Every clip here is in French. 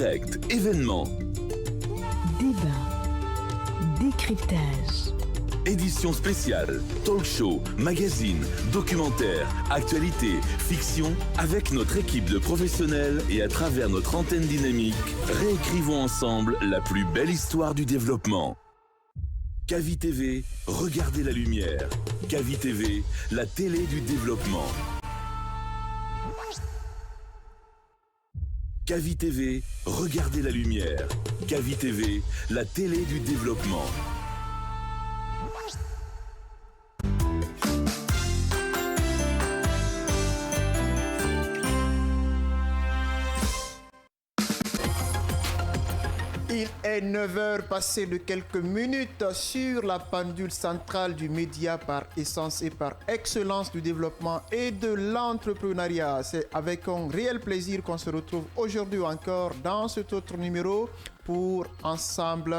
direct, événements, débat, décryptage, édition spéciale, talk show, magazine, documentaire, actualité, fiction. Avec notre équipe de professionnels et à travers notre antenne dynamique, réécrivons ensemble la plus belle histoire du développement. Kavi TV, regardez la lumière. Kavi TV, la télé du développement. Kavi TV, regardez la lumière. Kavi TV, la télé du développement. Il est 9h passé de quelques minutes sur la pendule centrale du média par essence et par excellence du développement et de l'entrepreneuriat. C'est avec un réel plaisir qu'on se retrouve aujourd'hui encore dans cet autre numéro pour ensemble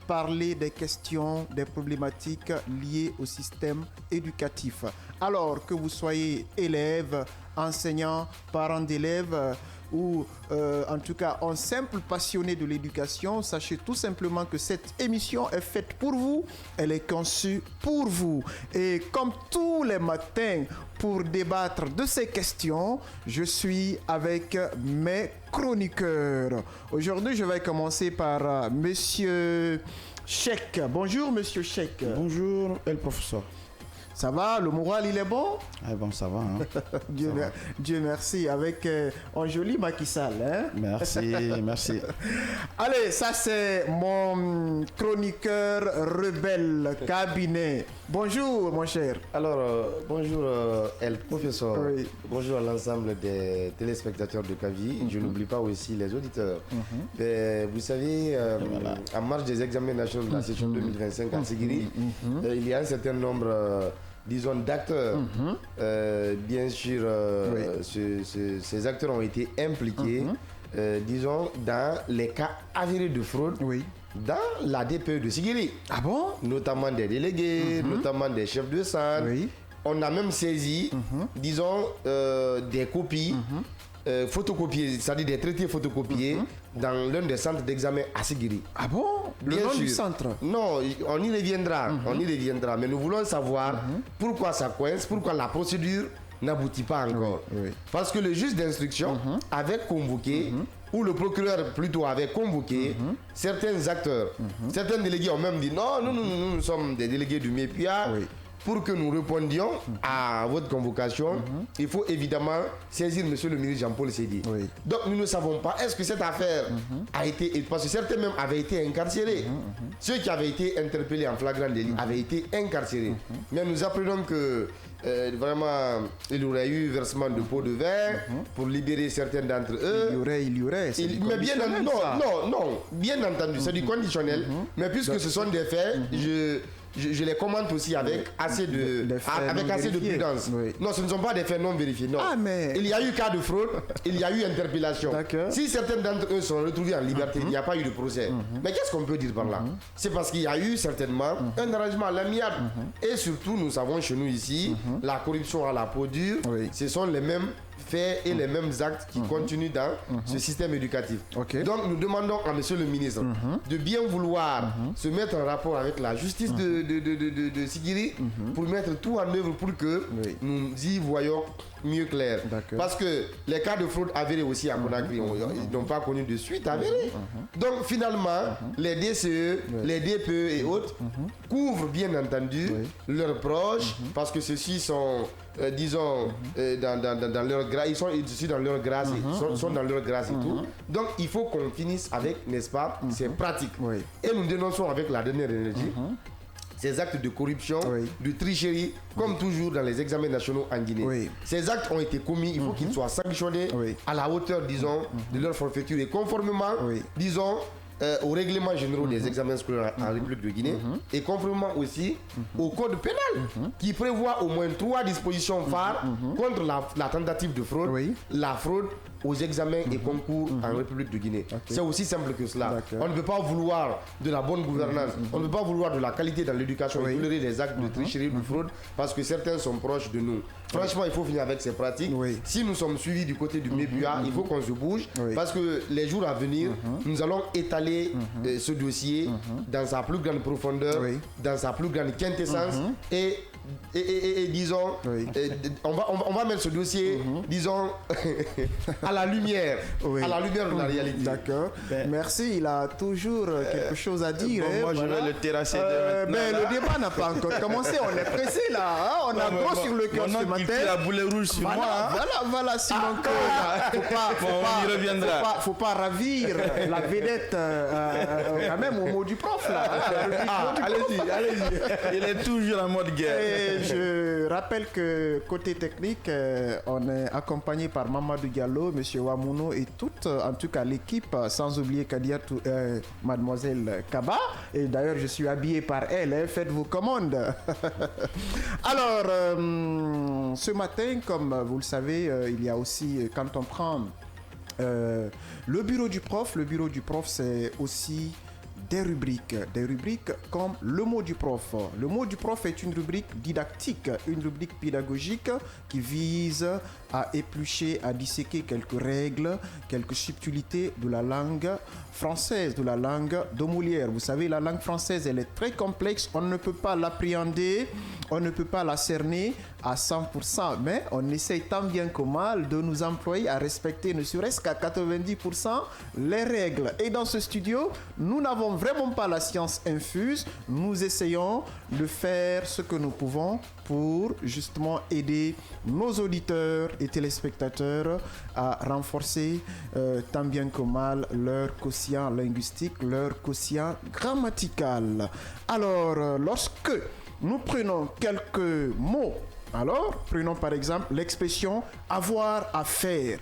parler des questions, des problématiques liées au système éducatif. Alors que vous soyez élève, enseignant, parent d'élèves, ou en tout cas un simple passionné de l'éducation, sachez tout simplement que cette émission est faite pour vous, elle est conçue pour vous. Et comme tous les matins, pour débattre de ces questions, je suis avec mes chroniqueurs. Aujourd'hui, je vais commencer par Monsieur Cheikh. Bonjour Monsieur Cheikh. Bonjour, le professeur. Ça va, le moral il est bon? Ah bon, ça va. Hein? Dieu merci, avec un joli Macky Sall. Hein? Merci. Allez, ça c'est mon chroniqueur rebelle cabinet. Bonjour mon cher. Alors, bonjour El Professeur. Oui. Bonjour à l'ensemble des téléspectateurs de Kavi. Je n'oublie pas aussi les auditeurs. Mais, vous savez, en marge des examens nationaux de la session 2025 à Sigiri, il y a un certain nombre disons d'acteurs. Bien sûr, ces acteurs ont été impliqués, disons, dans les cas avérés de fraude dans la DPE de Sigiri. Ah bon? Notamment des délégués, notamment des chefs de centre. On a même saisi, disons, des copies photocopiées, c'est-à-dire des traités photocopiés dans l'un des centres d'examen à Sigiri. Ah bon? Le nom du centre? Non, on y reviendra, mais nous voulons savoir pourquoi ça coince, pourquoi la procédure n'aboutit pas encore. Parce que le juge d'instruction avait convoqué, ou le procureur plutôt avait convoqué certains acteurs. Certains délégués ont même dit non, nous sommes des délégués du MEPIA. Pour que nous répondions à votre convocation, il faut évidemment saisir monsieur le ministre Jean-Paul Sédi. Donc nous ne savons pas, est-ce que cette affaire a été, parce que certains même avaient été incarcérés. Ceux qui avaient été interpellés en flagrant délit avaient été incarcérés. Mais nous apprenons que vraiment il y aurait eu versement de pots de vin pour libérer certains d'entre eux. Il y aurait. Mais bien entendu, non, bien entendu, c'est du conditionnel. Mais puisque ce sont des faits, je les commente aussi avec assez de prudence. Non, ce ne sont pas des faits non vérifiés. Non. Ah, mais... Il y a eu cas de fraude, il y a eu interpellation. Si certains d'entre eux sont retrouvés en liberté, il n'y a pas eu de procès. Mais qu'est-ce qu'on peut dire par là? C'est parce qu'il y a eu certainement un arrangement à l'amiable. Et surtout, nous savons chez nous ici, la corruption à la peau dure, ce sont les mêmes faits et les mêmes actes qui continuent dans ce système éducatif. Donc nous demandons à monsieur le ministre de bien vouloir se mettre en rapport avec la justice de Sigiri pour mettre tout en œuvre pour que nous y voyons mieux clair. Parce que les cas de fraude avérés aussi à Conakry, ils n'ont pas connu de suite avérée. Donc finalement, les DCE, les DPE et autres couvrent bien entendu leurs proches parce que ceux-ci sont disons dans leur grâce, ils sont ici dans leur grâce, sont dans leur grâce et tout. Donc il faut qu'on finisse avec, n'est-ce pas, ces pratiques. Et nous dénonçons avec la dernière énergie ces actes de corruption, de tricherie, comme toujours dans les examens nationaux en Guinée. Ces actes ont été commis, il faut qu'ils soient sanctionnés à la hauteur, disons, de leur forfaiture et conformément, disons, aux règlements généraux des examens scolaires en République de Guinée et conformément aussi au code pénal qui prévoit au moins 3 dispositions phares contre la tentative de fraude, la fraude aux examens et concours en République de Guinée. C'est aussi simple que cela. On ne peut pas vouloir de la bonne gouvernance, on ne peut pas vouloir de la qualité dans l'éducation et tolérer les actes de tricherie, de fraude, parce que certains sont proches de nous. Franchement, il faut finir avec ces pratiques. Si nous sommes suivis du côté du MEBUA, il faut qu'on se bouge, parce que les jours à venir, nous allons étaler ce dossier dans sa plus grande profondeur, dans sa plus grande quintessence et disons, on va mettre ce dossier, disons, à la lumière de la réalité. D'accord. Merci, il a toujours quelque chose à dire. Moi, je vais le terrasser mais le débat n'a pas encore commencé, on est pressé là, hein? On a gros sur le cœur ce matin. La boulet rouge sur moi. Voilà, Simon. Faut pas ravir la vedette quand même au mot du prof là. Allez-y. Il est toujours en mode guerre. Et je rappelle que côté technique, on est accompagné par Mamadou Diallo, Monsieur Wamouno et toute, en tout cas l'équipe, sans oublier Kadiatou, Mademoiselle Kaba. Et d'ailleurs, je suis habillé par elle. Hein, faites vos commandes. Alors, ce matin, comme vous le savez, il y a aussi, quand on prend le bureau du prof, c'est aussi des rubriques comme le mot du prof. Le mot du prof est une rubrique didactique, une rubrique pédagogique qui vise à éplucher, à disséquer quelques règles, quelques subtilités de la langue française, de la langue de Molière. Vous savez, la langue française, elle est très complexe, on ne peut pas l'appréhender, on ne peut pas la cerner à 100%, mais on essaye tant bien que mal de nous employer à respecter ne serait-ce qu'à 90% les règles. Et dans ce studio, nous n'avons vraiment pas la science infuse, nous essayons de faire ce que nous pouvons pour justement aider nos auditeurs et téléspectateurs à renforcer tant bien que mal leur quotient linguistique, leur quotient grammatical. Alors, lorsque nous prenons quelques mots, alors prenons par exemple l'expression avoir à faire.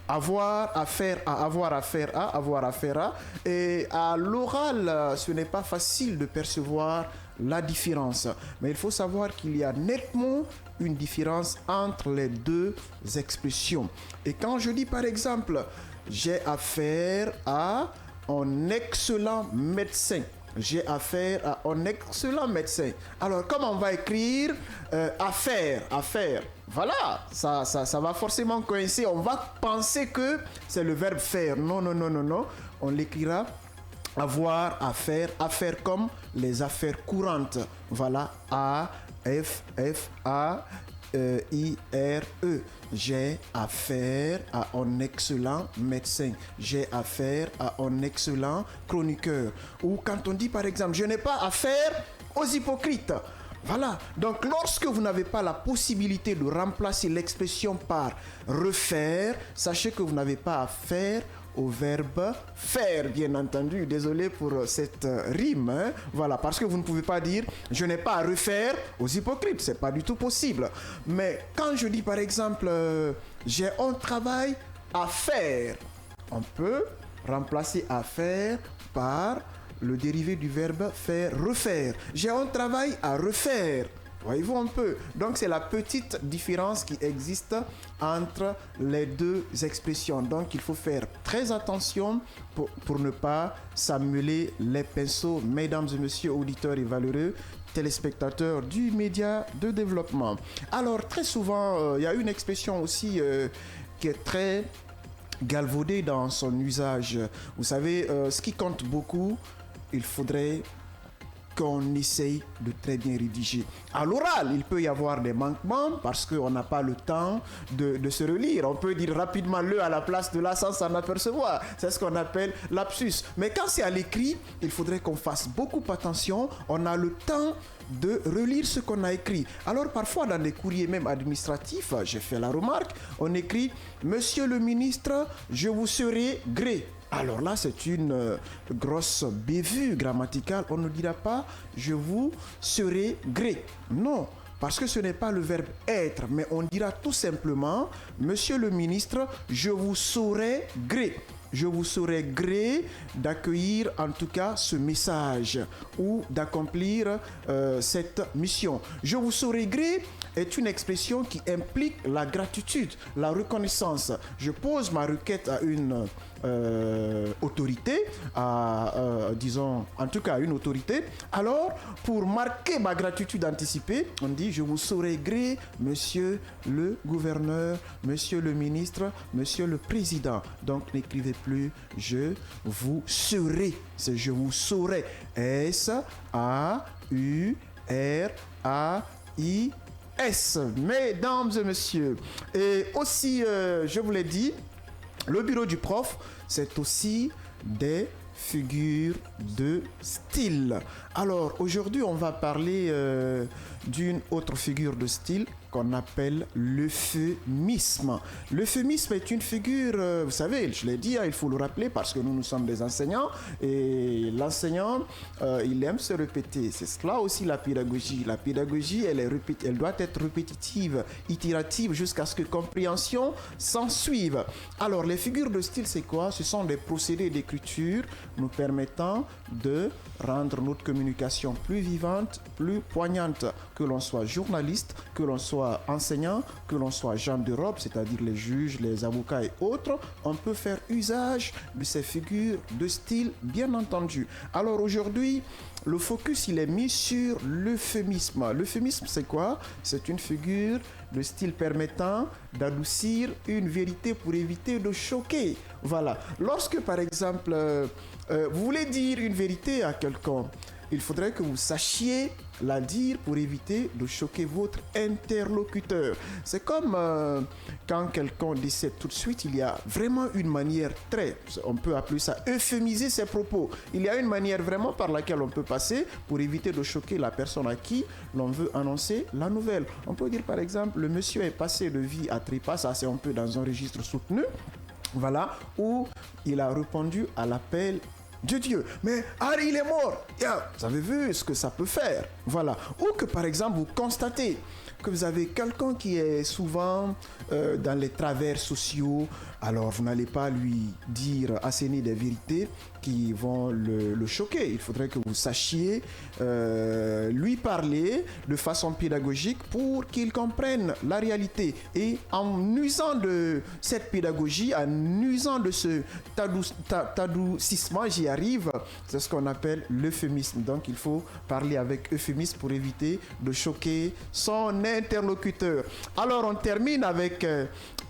Avoir affaire à, avoir affaire à, avoir affaire à. Et à l'oral, ce n'est pas facile de percevoir la différence. Mais il faut savoir qu'il y a nettement une différence entre les deux expressions. Et quand je dis par exemple, j'ai affaire à un excellent médecin. J'ai affaire à un excellent médecin. Alors, comment on va écrire affaire. Voilà, ça va forcément coïncider. On va penser que c'est le verbe faire. Non. On l'écrira avoir affaire. Affaire comme les affaires courantes. Voilà, A-F-F-A-I-R-E. J'ai affaire à un excellent médecin. J'ai affaire à un excellent chroniqueur. Ou quand on dit par exemple, je n'ai pas affaire aux hypocrites. Voilà, donc lorsque vous n'avez pas la possibilité de remplacer l'expression par refaire, sachez que vous n'avez pas affaire au verbe faire, bien entendu. Désolé pour cette rime, hein? Voilà, parce que vous ne pouvez pas dire je n'ai pas à refaire aux hypocrites, c'est pas du tout possible. Mais quand je dis par exemple j'ai un travail à faire, on peut remplacer à faire par le dérivé du verbe faire, refaire. J'ai un travail à refaire. Voyez-vous un peu. Donc c'est la petite différence qui existe entre les deux expressions. Donc il faut faire très attention pour ne pas s'amêler les pinceaux, mesdames et messieurs auditeurs et valeureux téléspectateurs du média de développement. Alors très souvent, il y a une expression aussi qui est très galvaudée dans son usage. Vous savez, ce qui compte beaucoup, il faudrait qu'on essaye de très bien rédiger. À l'oral, il peut y avoir des manquements parce qu'on n'a pas le temps de se relire. On peut dire rapidement le à la place de la sans s'en apercevoir. C'est ce qu'on appelle lapsus. Mais quand c'est à l'écrit, il faudrait qu'on fasse beaucoup attention. On a le temps de relire ce qu'on a écrit. Alors parfois dans les courriers même administratifs, j'ai fait la remarque, on écrit « Monsieur le ministre, je vous serai gré ». Alors là, c'est une grosse bévue grammaticale. On ne dira pas « je vous serai gré ». Non, parce que ce n'est pas le verbe être, mais on dira tout simplement « Monsieur le ministre, je vous saurai gré ». Je vous serai gré d'accueillir en tout cas ce message ou d'accomplir cette mission. Je vous serai gré est une expression qui implique la gratitude, la reconnaissance. Je pose ma requête à une autorité, disons, en tout cas une autorité. Alors, pour marquer ma gratitude anticipée, on dit je vous saurai gré, monsieur le gouverneur, monsieur le ministre, monsieur le président. Donc, n'écrivez plus je vous saurai, c'est je vous saurai. S-A-U-R-A-I-S. Mesdames et messieurs, et aussi, je vous l'ai dit, le bureau du prof, c'est aussi des figures de style. Alors, aujourd'hui, on va parler d'une autre figure de style qu'on appelle l'euphémisme. L'euphémisme est une figure, vous savez, je l'ai dit, il faut le rappeler parce que nous sommes des enseignants et l'enseignant, il aime se répéter. C'est cela aussi la pédagogie. La pédagogie, elle doit être répétitive, itérative jusqu'à ce que compréhension s'en suive. Alors, les figures de style, c'est quoi? Ce sont des procédés d'écriture nous permettant de rendre notre communication plus vivante, plus poignante, que l'on soit journaliste, que l'on soit enseignant, que l'on soit gens de robe, c'est-à-dire les juges, les avocats et autres, on peut faire usage de ces figures de style, bien entendu. Alors aujourd'hui, le focus, il est mis sur l'euphémisme. L'euphémisme, c'est quoi? C'est une figure de style permettant d'adoucir une vérité pour éviter de choquer. Voilà. Lorsque, par exemple, vous voulez dire une vérité à quelqu'un, il faudrait que vous sachiez la dire pour éviter de choquer votre interlocuteur. C'est comme quand quelqu'un décède tout de suite, il y a vraiment une manière on peut appeler ça euphémiser ses propos. Il y a une manière vraiment par laquelle on peut passer pour éviter de choquer la personne à qui l'on veut annoncer la nouvelle. On peut dire par exemple, le monsieur est passé de vie à trépas, ça c'est un peu dans un registre soutenu, voilà, où il a répondu à l'appel de Dieu. Mais Harry, il est mort. Yeah. Vous avez vu ce que ça peut faire. Voilà. Ou que par exemple, vous constatez que vous avez quelqu'un qui est souvent dans les travers sociaux, alors vous n'allez pas lui dire, asséner des vérités qui vont le choquer. Il faudrait que vous sachiez lui parler de façon pédagogique pour qu'il comprenne la réalité. Et en usant de cette pédagogie, en usant de ce adoucissement, j'y arrive, c'est ce qu'on appelle l'euphémisme. Donc il faut parler avec euphémisme pour éviter de choquer son interlocuteur. Alors on termine avec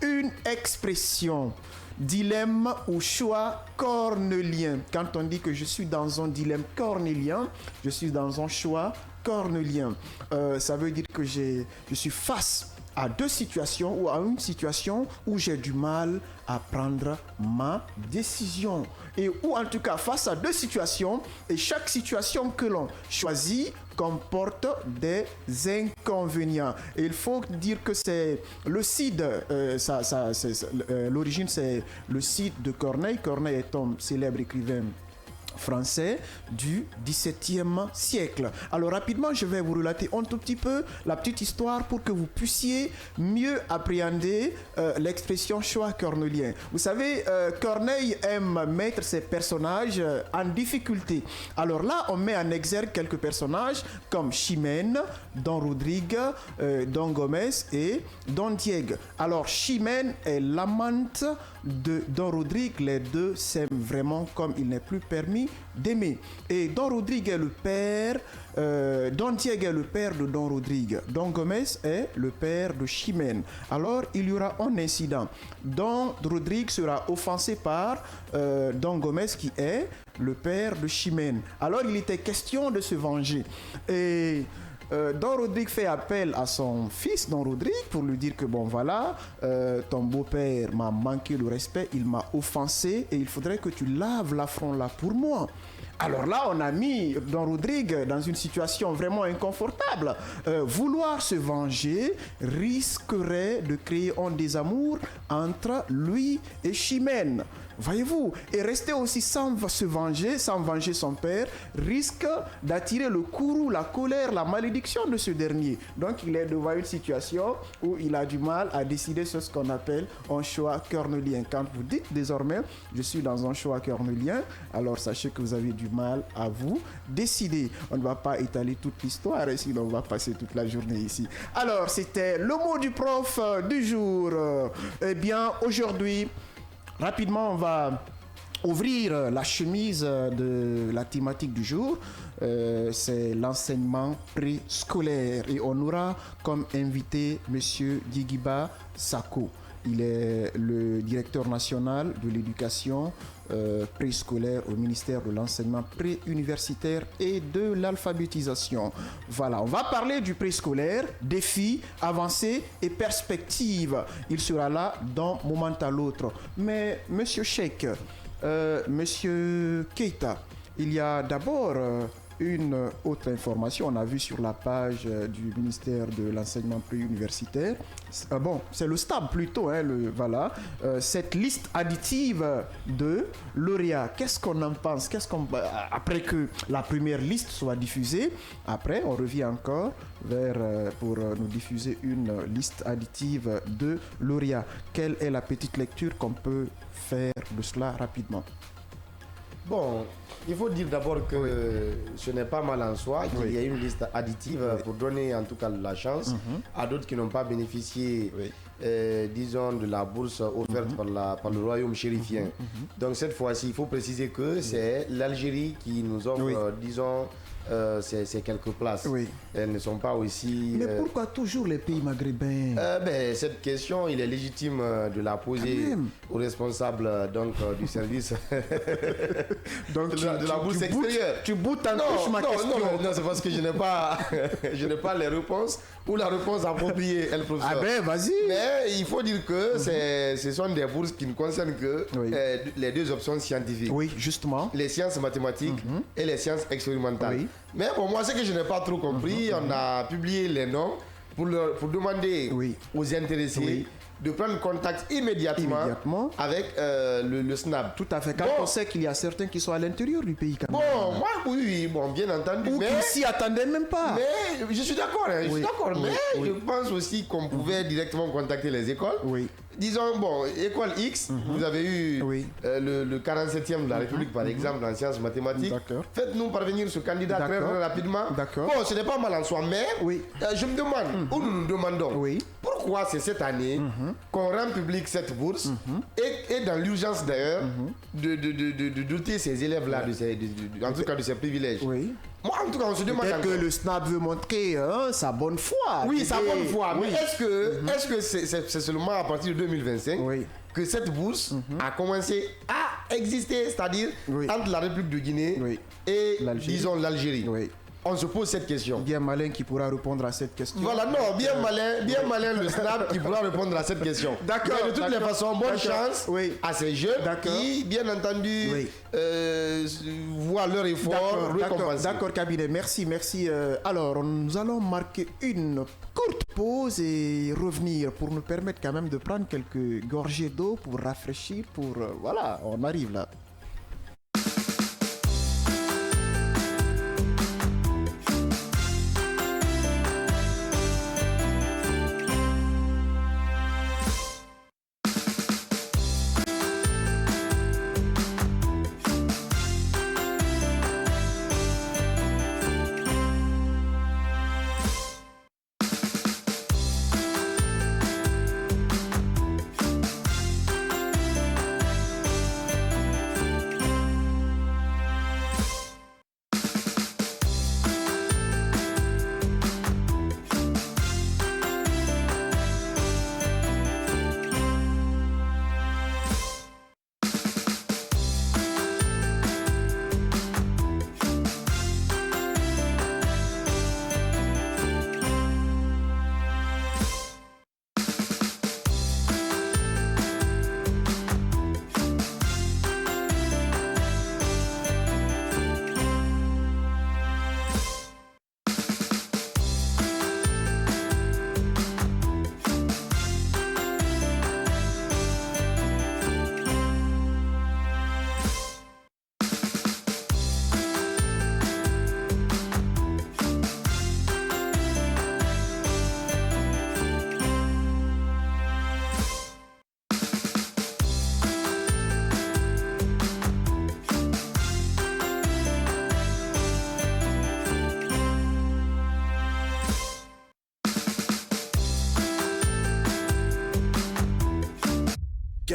une expression. Dilemme ou choix cornélien. Quand on dit que je suis dans un dilemme cornélien, je suis dans un choix cornélien. Ça veut dire que je suis face à deux situations ou à une situation où j'ai du mal à prendre ma décision. Et ou en tout cas face à deux situations, et chaque situation que l'on choisit comporte des inconvénients. Et il faut dire que c'est le Cid, l'origine c'est le Cid de Corneille. Corneille est un célèbre écrivain français du XVIIe siècle. Alors rapidement, je vais vous relater un tout petit peu la petite histoire pour que vous puissiez mieux appréhender l'expression choix cornélien. Vous savez, Corneille aime mettre ses personnages en difficulté. Alors là, on met en exergue quelques personnages comme Chimène, Don Rodrigue, Don Gomez et Don Diego. Alors Chimène est l'amante de Don Rodrigue. Les deux s'aiment vraiment comme il n'est plus permis d'aimer. Et Don Rodrigue est le père, Don Diego est le père de Don Rodrigue. Don Gomez est le père de Chimène. Alors il y aura un incident. Don Rodrigue sera offensé par Don Gomez qui est le père de Chimène. Alors il était question de se venger. Et Don Rodrigue fait appel à son fils Don Rodrigue pour lui dire que bon voilà, ton beau-père m'a manqué le respect, il m'a offensé et il faudrait que tu laves l'affront là pour moi. Alors là, on a mis Don Rodrigue dans une situation vraiment inconfortable. Vouloir se venger risquerait de créer un désamour entre lui et Chimène. Voyez-vous, et rester aussi sans se venger, sans venger son père, risque d'attirer le courroux, la colère, la malédiction de ce dernier. Donc il est devant une situation où il a du mal à décider sur ce qu'on appelle un choix cornélien. Quand vous dites désormais, je suis dans un choix cornélien, alors sachez que vous avez du du mal, à vous décider. On ne va pas étaler toute l'histoire, sinon on va passer toute la journée ici. Alors, c'était le mot du prof du jour. Eh bien, aujourd'hui, rapidement, on va ouvrir la chemise de la thématique du jour. C'est l'enseignement préscolaire. Et on aura comme invité M. Dieguiba Sako. Il est le directeur national de l'éducation préscolaire au ministère de l'enseignement préuniversitaire et de l'alphabétisation. Voilà, on va parler du préscolaire, défis, avancées et perspectives. Il sera là d'un moment à l'autre. Mais Monsieur Cheikh, Monsieur Keita, il y a d'abord une autre information. On a vu sur la page du ministère de l'enseignement préuniversitaire. Bon, c'est le STAB plutôt, hein, voilà. Cette liste additive de lauréats. Qu'est-ce qu'on en pense? Après que la première liste soit diffusée, après on revient encore pour nous diffuser une liste additive de lauréats. Quelle est la petite lecture qu'on peut faire de cela rapidement? Bon, il faut dire d'abord que ce n'est pas mal en soi qu'il y ait une liste additive pour donner en tout cas la chance à d'autres qui n'ont pas bénéficié, disons, de la bourse offerte par le royaume chérifien. Donc cette fois-ci, il faut préciser que c'est l'Algérie qui nous offre, disons, ces quelques places. Elles ne sont pas aussi... Mais pourquoi toujours les pays maghrébins? Cette question, il est légitime de la poser aux responsables du service donc de la bourse extérieure. Tu boutes en touche ma question. Non, c'est parce que je n'ai pas les réponses ou la réponse appropriée, elle professeur. Ah ben, vas-y. Mais il faut dire que ce sont des bourses qui ne concernent que les deux options scientifiques. Oui, justement. Les sciences mathématiques et les sciences expérimentales. Mais pour moi, ce que je n'ai pas trop compris, on a publié les noms pour demander aux intéressés de prendre contact immédiatement avec le SNAB. Tout à fait. Quand on sait qu'il y a certains qui sont à l'intérieur du pays. Quand même. Moi, bien entendu. Ou qui s'y attendaient même pas. Mais je suis d'accord. Mais je pense aussi qu'on pouvait directement contacter les écoles. Disons, école X, vous avez eu le 47e de la République, par exemple, en sciences mathématiques. Faites-nous parvenir ce candidat très rapidement. Bon, ce n'est pas mal en soi, mais je me demande, ou nous nous demandons, pourquoi c'est cette année qu'on rend public cette bourse et dans l'urgence d'ailleurs de doter ces élèves-là, en tout cas de ces privilèges. Moi, en tout cas, on se demande... Peut-être que le SNAB veut montrer sa bonne foi. Oui, sa bonne foi. Mais est-ce que c'est seulement à partir de 2025 que cette bourse a commencé à exister, c'est-à-dire entre la République de Guinée et, disons, l'Algérie? On se pose cette question. Bien malin qui pourra répondre à cette question. Voilà, non, bien malin le SNAB qui pourra répondre à cette question. D'accord. De toutes les façons, bonne chance à ces jeunes qui, bien entendu, voient leur effort récompensé. D'accord, cabinet. Merci. Alors, nous allons marquer une courte pause et revenir pour nous permettre quand même de prendre quelques gorgées d'eau pour rafraîchir, voilà, on arrive là.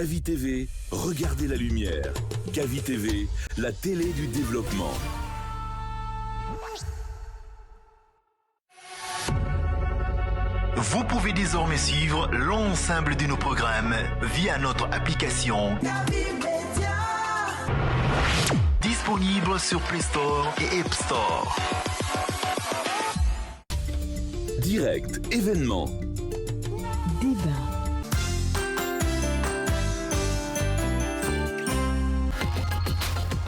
Kavi TV, regardez la lumière. Kavi TV, la télé du développement. Vous pouvez désormais suivre l'ensemble de nos programmes via notre application disponible sur Play Store et App Store. Direct, événement. Débat.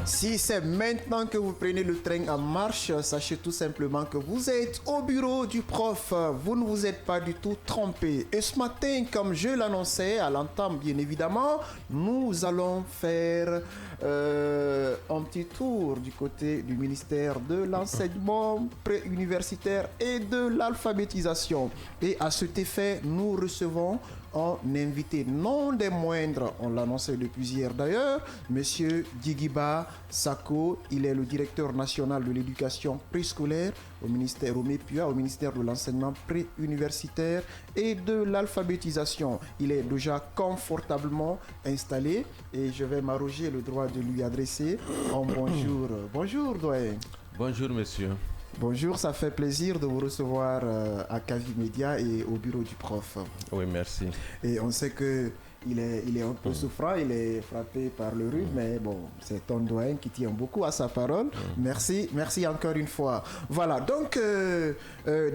Si c'est maintenant que vous prenez le train en marche, sachez tout simplement que vous êtes au bureau du prof. Vous ne vous êtes pas du tout trompé. Et ce matin, comme je l'annonçais à l'entame bien évidemment, nous allons faire un petit tour du côté du ministère de l'enseignement préuniversitaire et de l'alphabétisation. Et à cet effet, nous recevons un invité non des moindres, on l'annonçait depuis hier d'ailleurs, Monsieur Djigiba Sako. Il est le directeur national de l'éducation préscolaire au ministère au MEPUA, au ministère de l'enseignement préuniversitaire et de l'alphabétisation. Il est déjà confortablement installé et je vais m'arroger le droit de lui adresser un bonjour. Bonjour doyen. Bonjour monsieur. Bonjour, ça fait plaisir de vous recevoir à Kavi Média et au bureau du prof. Oui, merci. Et on sait que il est un peu souffrant, il est frappé par le rhume, mais bon, c'est un doyen qui tient beaucoup à sa parole. Merci encore une fois. Voilà, donc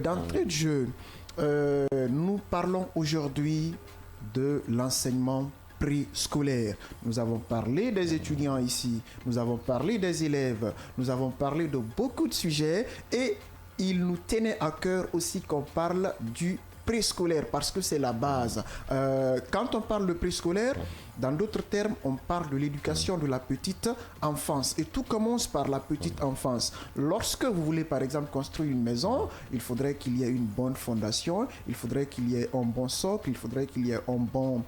d'entrée de jeu, nous parlons aujourd'hui de l'enseignement préscolaire. Nous avons parlé des étudiants ici, nous avons parlé des élèves, nous avons parlé de beaucoup de sujets et il nous tenait à cœur aussi qu'on parle du préscolaire parce que c'est la base. Quand on parle de préscolaire, dans d'autres termes, on parle de l'éducation de la petite enfance et tout commence par la petite enfance. Lorsque vous voulez par exemple construire une maison, il faudrait qu'il y ait une bonne fondation, il faudrait qu'il y ait un bon socle, il faudrait qu'il y ait un bon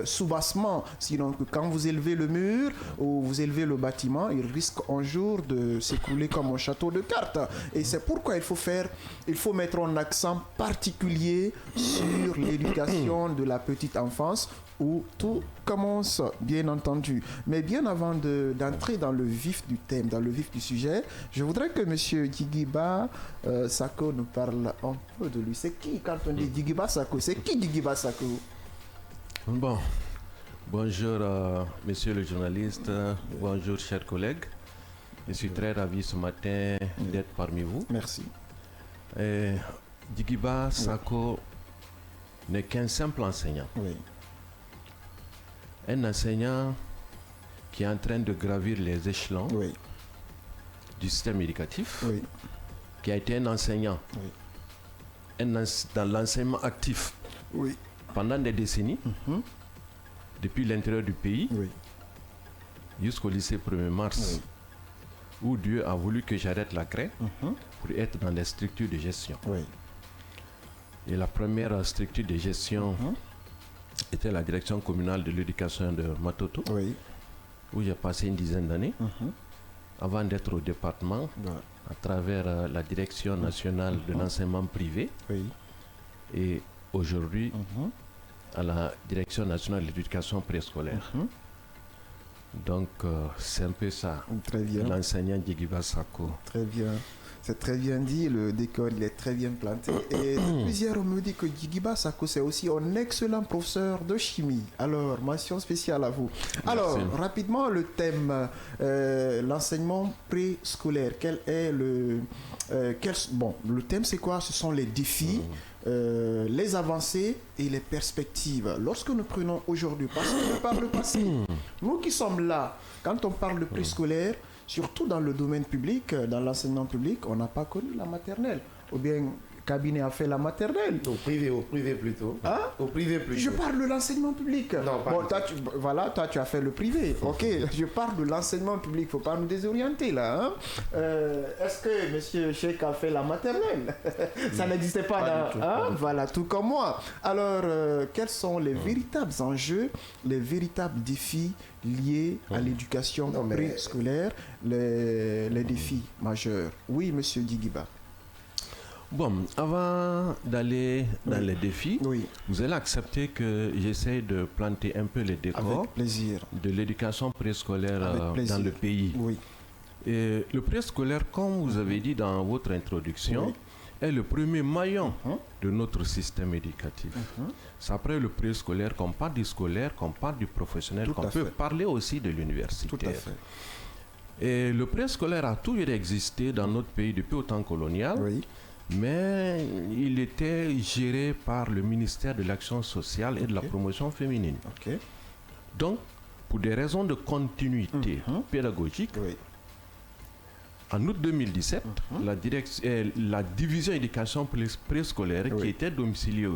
soubassement. Sinon, quand vous élevez le mur ou vous élevez le bâtiment, il risque un jour de s'écrouler comme un château de cartes. Et c'est pourquoi il faut mettre un accent particulier sur l'éducation de la petite enfance où tout commence, bien entendu. Mais bien avant d'entrer dans le vif du thème, dans le vif du sujet, je voudrais que M. Djigiba Sako nous parle un peu de lui. C'est qui quand on dit Djigiba Sako? C'est qui Djigiba Sako? Bon, bonjour monsieur le journaliste, bonjour chers collègues. Je suis très ravi ce matin d'être parmi vous. Merci. Djigiba Sako n'est qu'un simple enseignant. Oui. Un enseignant qui est en train de gravir les échelons du système éducatif, qui a été un enseignant dans l'enseignement actif pendant des décennies, depuis l'intérieur du pays jusqu'au lycée 1er mars, où Dieu a voulu que j'arrête la craie pour être dans les structures de gestion. Et la première structure de gestion était la direction communale de l'éducation de Matoto, où j'ai passé une dizaine d'années, avant d'être au département, à travers la direction nationale de l'enseignement privé, et aujourd'hui à la direction nationale de l'éducation préscolaire. Donc c'est un peu ça, l'enseignant Djigiba Sako. Très bien. C'est très bien dit, le décor il est très bien planté. Et plusieurs me disent que Djigiba Sako c'est aussi un excellent professeur de chimie. Alors, mention spéciale à vous. Merci. Alors, rapidement, le thème, l'enseignement préscolaire. Quel est le thème c'est quoi? Ce sont les défis, les avancées et les perspectives. Lorsque nous prenons aujourd'hui, parce que par le passé, nous qui sommes là, quand on parle de préscolaire, surtout dans le domaine public, dans l'enseignement public, on n'a pas connu la maternelle. Ou bien, cabinet a fait la maternelle. Au privé plutôt. Hein? Au privé plutôt. Je parle de l'enseignement public. Non, pas toi, tu as fait le privé. Ok, je parle de l'enseignement public. Il ne faut pas nous désorienter là. Hein? Est-ce que M. Cheikh a fait la maternelle? Ça n'existait pas dans... Voilà, tout comme moi. Alors, quels sont les véritables enjeux, les véritables défis liés à l'éducation préscolaire, les défis majeurs? Oui, M. Djigiba. Bon, avant d'aller dans les défis, Oui. vous allez accepter que j'essaie de planter un peu les décors Avec plaisir. de l'éducation préscolaire Avec plaisir. dans le pays. Oui. Et le préscolaire, comme vous avez dit dans votre introduction, Oui. est le premier maillon de notre système éducatif. C'est après le préscolaire qu'on parle du scolaire, qu'on parle du professionnel, Tout qu'on à peut fait. parler aussi de l'universitaire. Tout à fait. Et le préscolaire a toujours existé dans notre pays depuis au temps colonial, Oui. mais il était géré par le ministère de l'Action sociale et de la promotion féminine. Ok. Donc, pour des raisons de continuité pédagogique, Oui. en août 2017, la division éducation préscolaire Oui. qui était domiciliée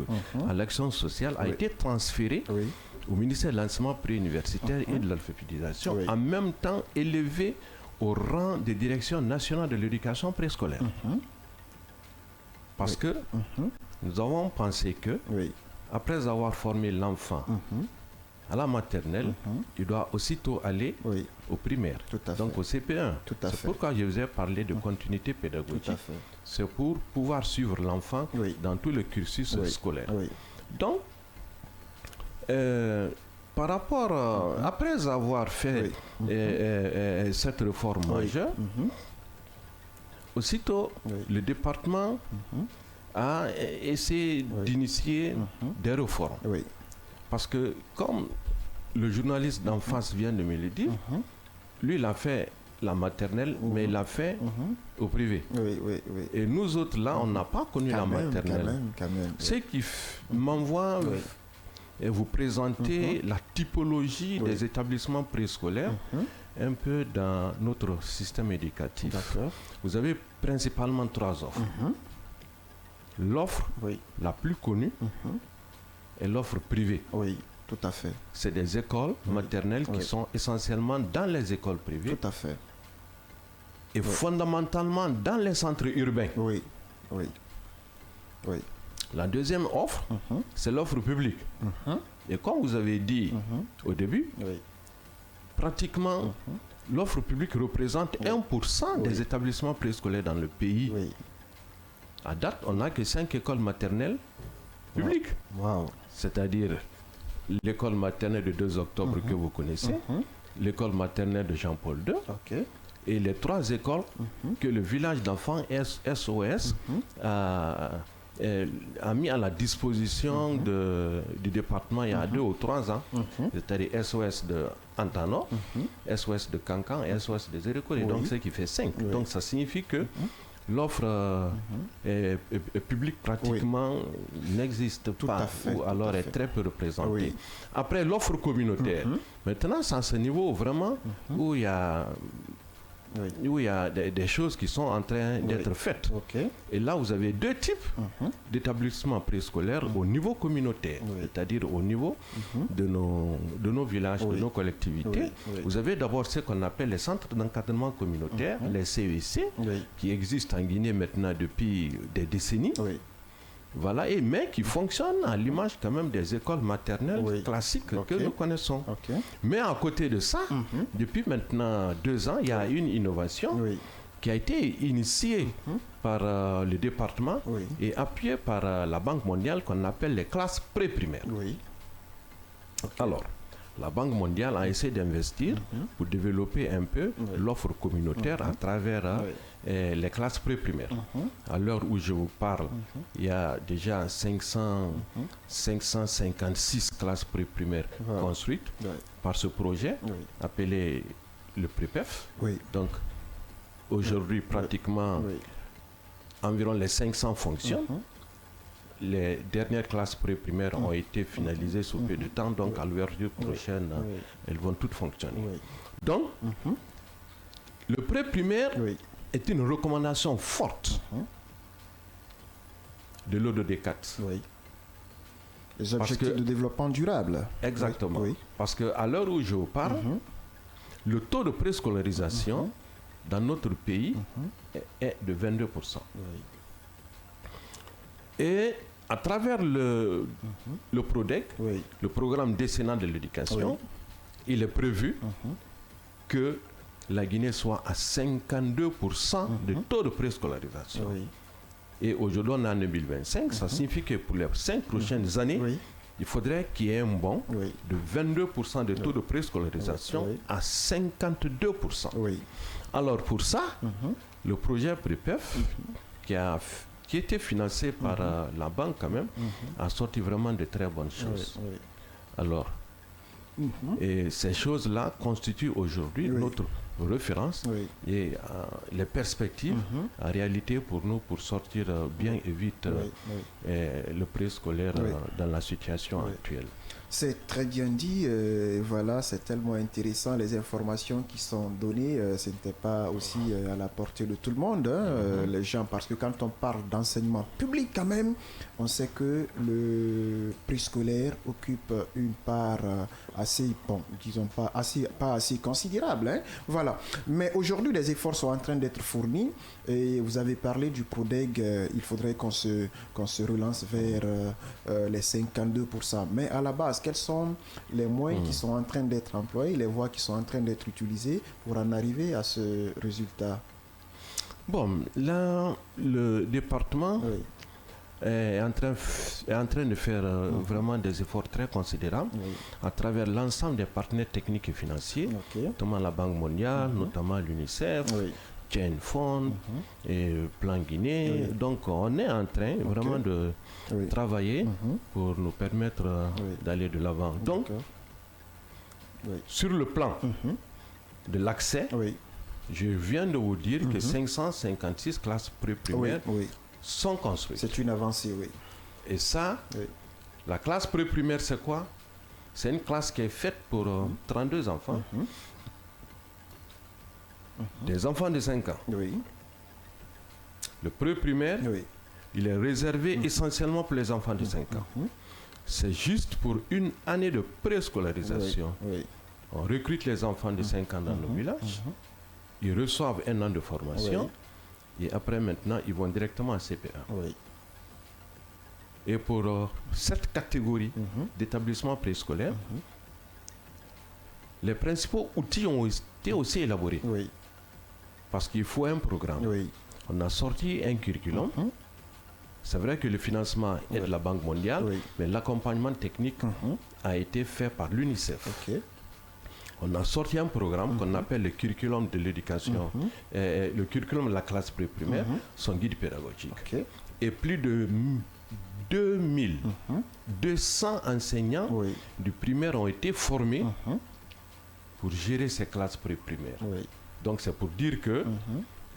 à l'action sociale a Oui. été transférée Oui. au ministère de l'enseignement préuniversitaire et de l'alphabétisation, Oui. en même temps élevée au rang de direction nationale de l'éducation préscolaire. Parce que nous avons pensé que, Oui. après avoir formé l'enfant à la maternelle, il doit aussitôt aller Oui. au primaire, Tout à donc fait. au CP1. Tout à C'est fait. pourquoi je vous ai parlé de continuité pédagogique. Tout à fait. C'est pour pouvoir suivre l'enfant Oui. dans tout le cursus Oui. scolaire. Oui. Donc, par rapport, après avoir fait cette réforme majeure, aussitôt Oui. le département a essayé d'initier des réformes. Oui. Parce que, comme le journaliste d'en face vient de me le dire, lui, il a fait la maternelle, mais il l'a fait au privé. Oui. Oui. Oui. Et nous autres, là, on n'a pas connu la maternelle. Quand même. Ce qui m'envoie vous présenter la typologie des établissements préscolaires un peu dans notre système éducatif. D'accord. Vous avez principalement 3 offres. L'offre Oui. la plus connue est l'offre privée. Oui. Tout à fait. C'est des écoles maternelles qui sont essentiellement dans les écoles privées Tout à fait. et fondamentalement dans les centres urbains. Oui. Oui. Oui. La deuxième offre, c'est l'offre publique. Et comme vous avez dit au début, Oui. pratiquement l'offre publique représente 1% des établissements préscolaires dans le pays. Oui. À date, on n'a que 5 écoles maternelles publiques. Wow. C'est-à-dire l'école maternelle de 2 octobre que vous connaissez, l'école maternelle de Jean-Paul II, Ok. et les 3 écoles que le village d'enfants SOS a mis à la disposition du département il y a 2 ou 3 ans, c'est-à-dire SOS de Antano, SOS de Cancan et SOS de Zérécourt, donc ce qui fait 5. Donc ça signifie que l'offre publique pratiquement n'existe pas, ou alors est très peu représentée. Oui. Après, l'offre communautaire. Maintenant, c'est à ce niveau vraiment où il y a des choses qui sont en train d'être faites. Ok. Et là, vous avez 2 types d'établissements préscolaires au niveau communautaire, c'est-à-dire au niveau de nos villages, de nos collectivités. Vous avez d'abord ce qu'on appelle les centres d'encadrement communautaire, les CEC, qui existent en Guinée maintenant depuis des décennies. Oui. Voilà, mais qui fonctionnent à l'image quand même des écoles maternelles classiques que nous connaissons. Ok. Mais à côté de ça, depuis maintenant 2 ans, il y a une innovation qui a été initiée par le département et appuyée par la Banque mondiale qu'on appelle les classes pré-primaires. Oui. Alors, la Banque mondiale a essayé d'investir pour développer un peu l'offre communautaire à travers les classes pré-primaires. À l'heure où je vous parle, il y a déjà 556 classes pré-primaires construites par ce projet appelé le PREPEF. Donc, aujourd'hui, pratiquement environ les 500 fonctionnent. Les dernières classes pré-primaires ont été finalisées sous peu de temps, donc à l'ouverture prochaine, elles vont toutes fonctionner. Donc, le pré-primaire est une recommandation forte de l'ODD4. Les objectifs de développement durable. Exactement. Parce qu'à l'heure où je vous parle, le taux de préscolarisation dans notre pays est de 22%. Et à travers le PRODEC, le programme décennal de l'éducation, il est prévu que la Guinée soit à 52% de taux de préscolarisation. Et aujourd'hui, on est en 2025. Ça signifie que pour les 5 prochaines années, il faudrait qu'il y ait un bond de 22% de taux de préscolarisation à 52%. Alors pour ça, le projet PREPEF, qui était financé par la banque quand même, a sorti vraiment de très bonnes choses. Alors, et ces choses-là constituent aujourd'hui notre référence et les perspectives en réalité pour nous pour sortir bien et vite le préscolaire dans la situation actuelle. C'est très bien dit, voilà, c'est tellement intéressant les informations qui sont données, ce n'était pas aussi à la portée de tout le monde, les gens, parce que quand on parle d'enseignement public quand même, on sait que le préscolaire occupe une part assez, bon, disons pas assez considérable, voilà. Mais aujourd'hui, les efforts sont en train d'être fournis et vous avez parlé du PRODEG, il faudrait qu'on se relance vers les 52%. Mais à la base, quels sont les moyens qui sont en train d'être employés, les voies qui sont en train d'être utilisées pour en arriver à ce résultat? Bon, là, le département est en train de faire vraiment des efforts très considérables à travers l'ensemble des partenaires techniques et financiers, notamment la Banque mondiale, notamment l'UNICEF, Chain Fund et Plan Guinée. Donc on est en train vraiment de travailler pour nous permettre d'aller de l'avant. Donc, sur le plan de l'accès, je viens de vous dire que 556 classes pré-primaires sont construites. C'est une avancée, Et ça, la classe pré-primaire, c'est quoi? C'est une classe qui est faite pour 32 enfants. Des enfants de 5 ans. Le pré-primaire, il est réservé essentiellement pour les enfants de 5 ans. C'est juste pour une année de préscolarisation. On recrute les enfants de 5 ans dans nos villages. Ils reçoivent un an de formation. Et après, maintenant, ils vont directement à CPA. Et pour cette catégorie d'établissements préscolaires, les principaux outils ont été aussi élaborés. Parce qu'il faut un programme. On a sorti un curriculum. C'est vrai que le financement est de la Banque mondiale, mais l'accompagnement technique a été fait par l'UNICEF. On a sorti un programme qu'on appelle le curriculum de l'éducation, le curriculum de la classe pré-primaire, son guide pédagogique. Et plus de 2200 enseignants du primaire ont été formés pour gérer ces classes pré-primaires. Donc c'est pour dire que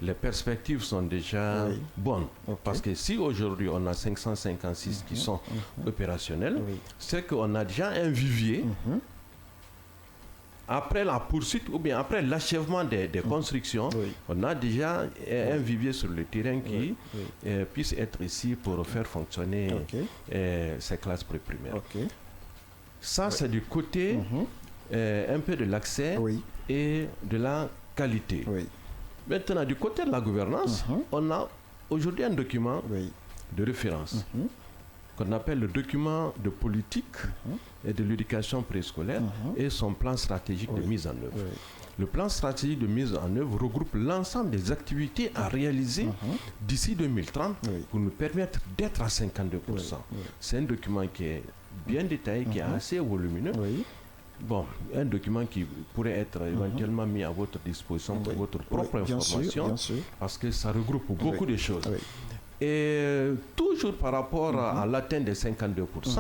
les perspectives sont déjà bonnes. Parce que si aujourd'hui on a 556 qui sont opérationnels, c'est qu'on a déjà un vivier. Après la poursuite ou bien après l'achèvement des constructions, on a déjà un vivier sur le terrain qui puisse être ici pour faire fonctionner ces classes pré-primaires. Ça, c'est du côté un peu de l'accès et de la qualité. Maintenant, du côté de la gouvernance, on a aujourd'hui un document de référence qu'on appelle le document de politique et de l'éducation préscolaire et son plan stratégique de mise en œuvre. Le plan stratégique de mise en œuvre regroupe l'ensemble des activités à réaliser d'ici 2030 pour nous permettre d'être à 52%. C'est un document qui est bien détaillé, qui est assez volumineux. Bon, un document qui pourrait être éventuellement mis à votre disposition pour votre propre information, parce que ça regroupe beaucoup de choses. Et toujours par rapport à l'atteinte des 52%,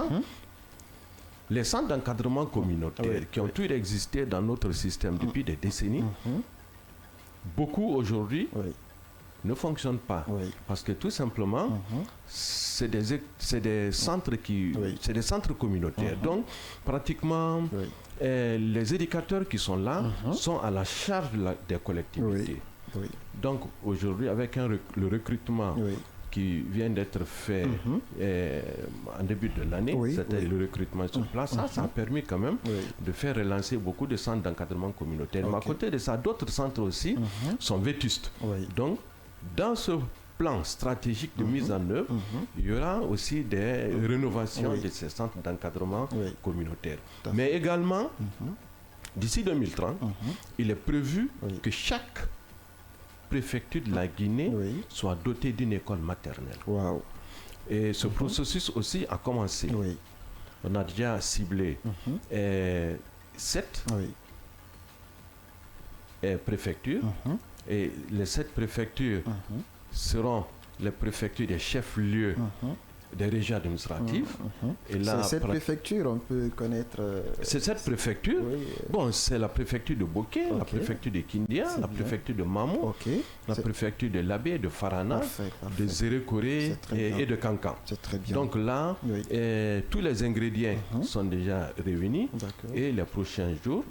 les centres d'encadrement communautaire qui ont toujours existé dans notre système depuis des décennies, beaucoup aujourd'hui ne fonctionnent pas. Parce que tout simplement, c'est des centres c'est des centres communautaires. Donc, pratiquement, les éducateurs qui sont là sont à la charge des collectivités. Donc, aujourd'hui, avec le recrutement qui vient d'être fait en début de l'année, c'était le recrutement sur place, ça a permis quand même de faire relancer beaucoup de centres d'encadrement communautaire. Mais à côté de ça, d'autres centres aussi sont vétustes. Donc, dans ce plan stratégique de mise en œuvre, il y aura aussi des rénovations de ces centres d'encadrement communautaire. Mais également, d'ici 2030, il est prévu que chaque préfectures de la Guinée soient dotées d'une école maternelle. Wow. Et ce processus aussi a commencé. Oui. On a déjà ciblé 7 préfectures. Et les 7 préfectures seront les préfectures des chefs-lieux des régions administratives. Et là, c'est cette préfecture, on peut connaître... c'est cette préfecture. Bon, c'est la préfecture de Boké, la préfecture de Kindia, la préfecture de Mamou, la préfecture de Labé, de Farana, de Zérékoré et de Kankan. C'est très bien. Donc là, tous les ingrédients sont déjà réunis. Et les prochains jours,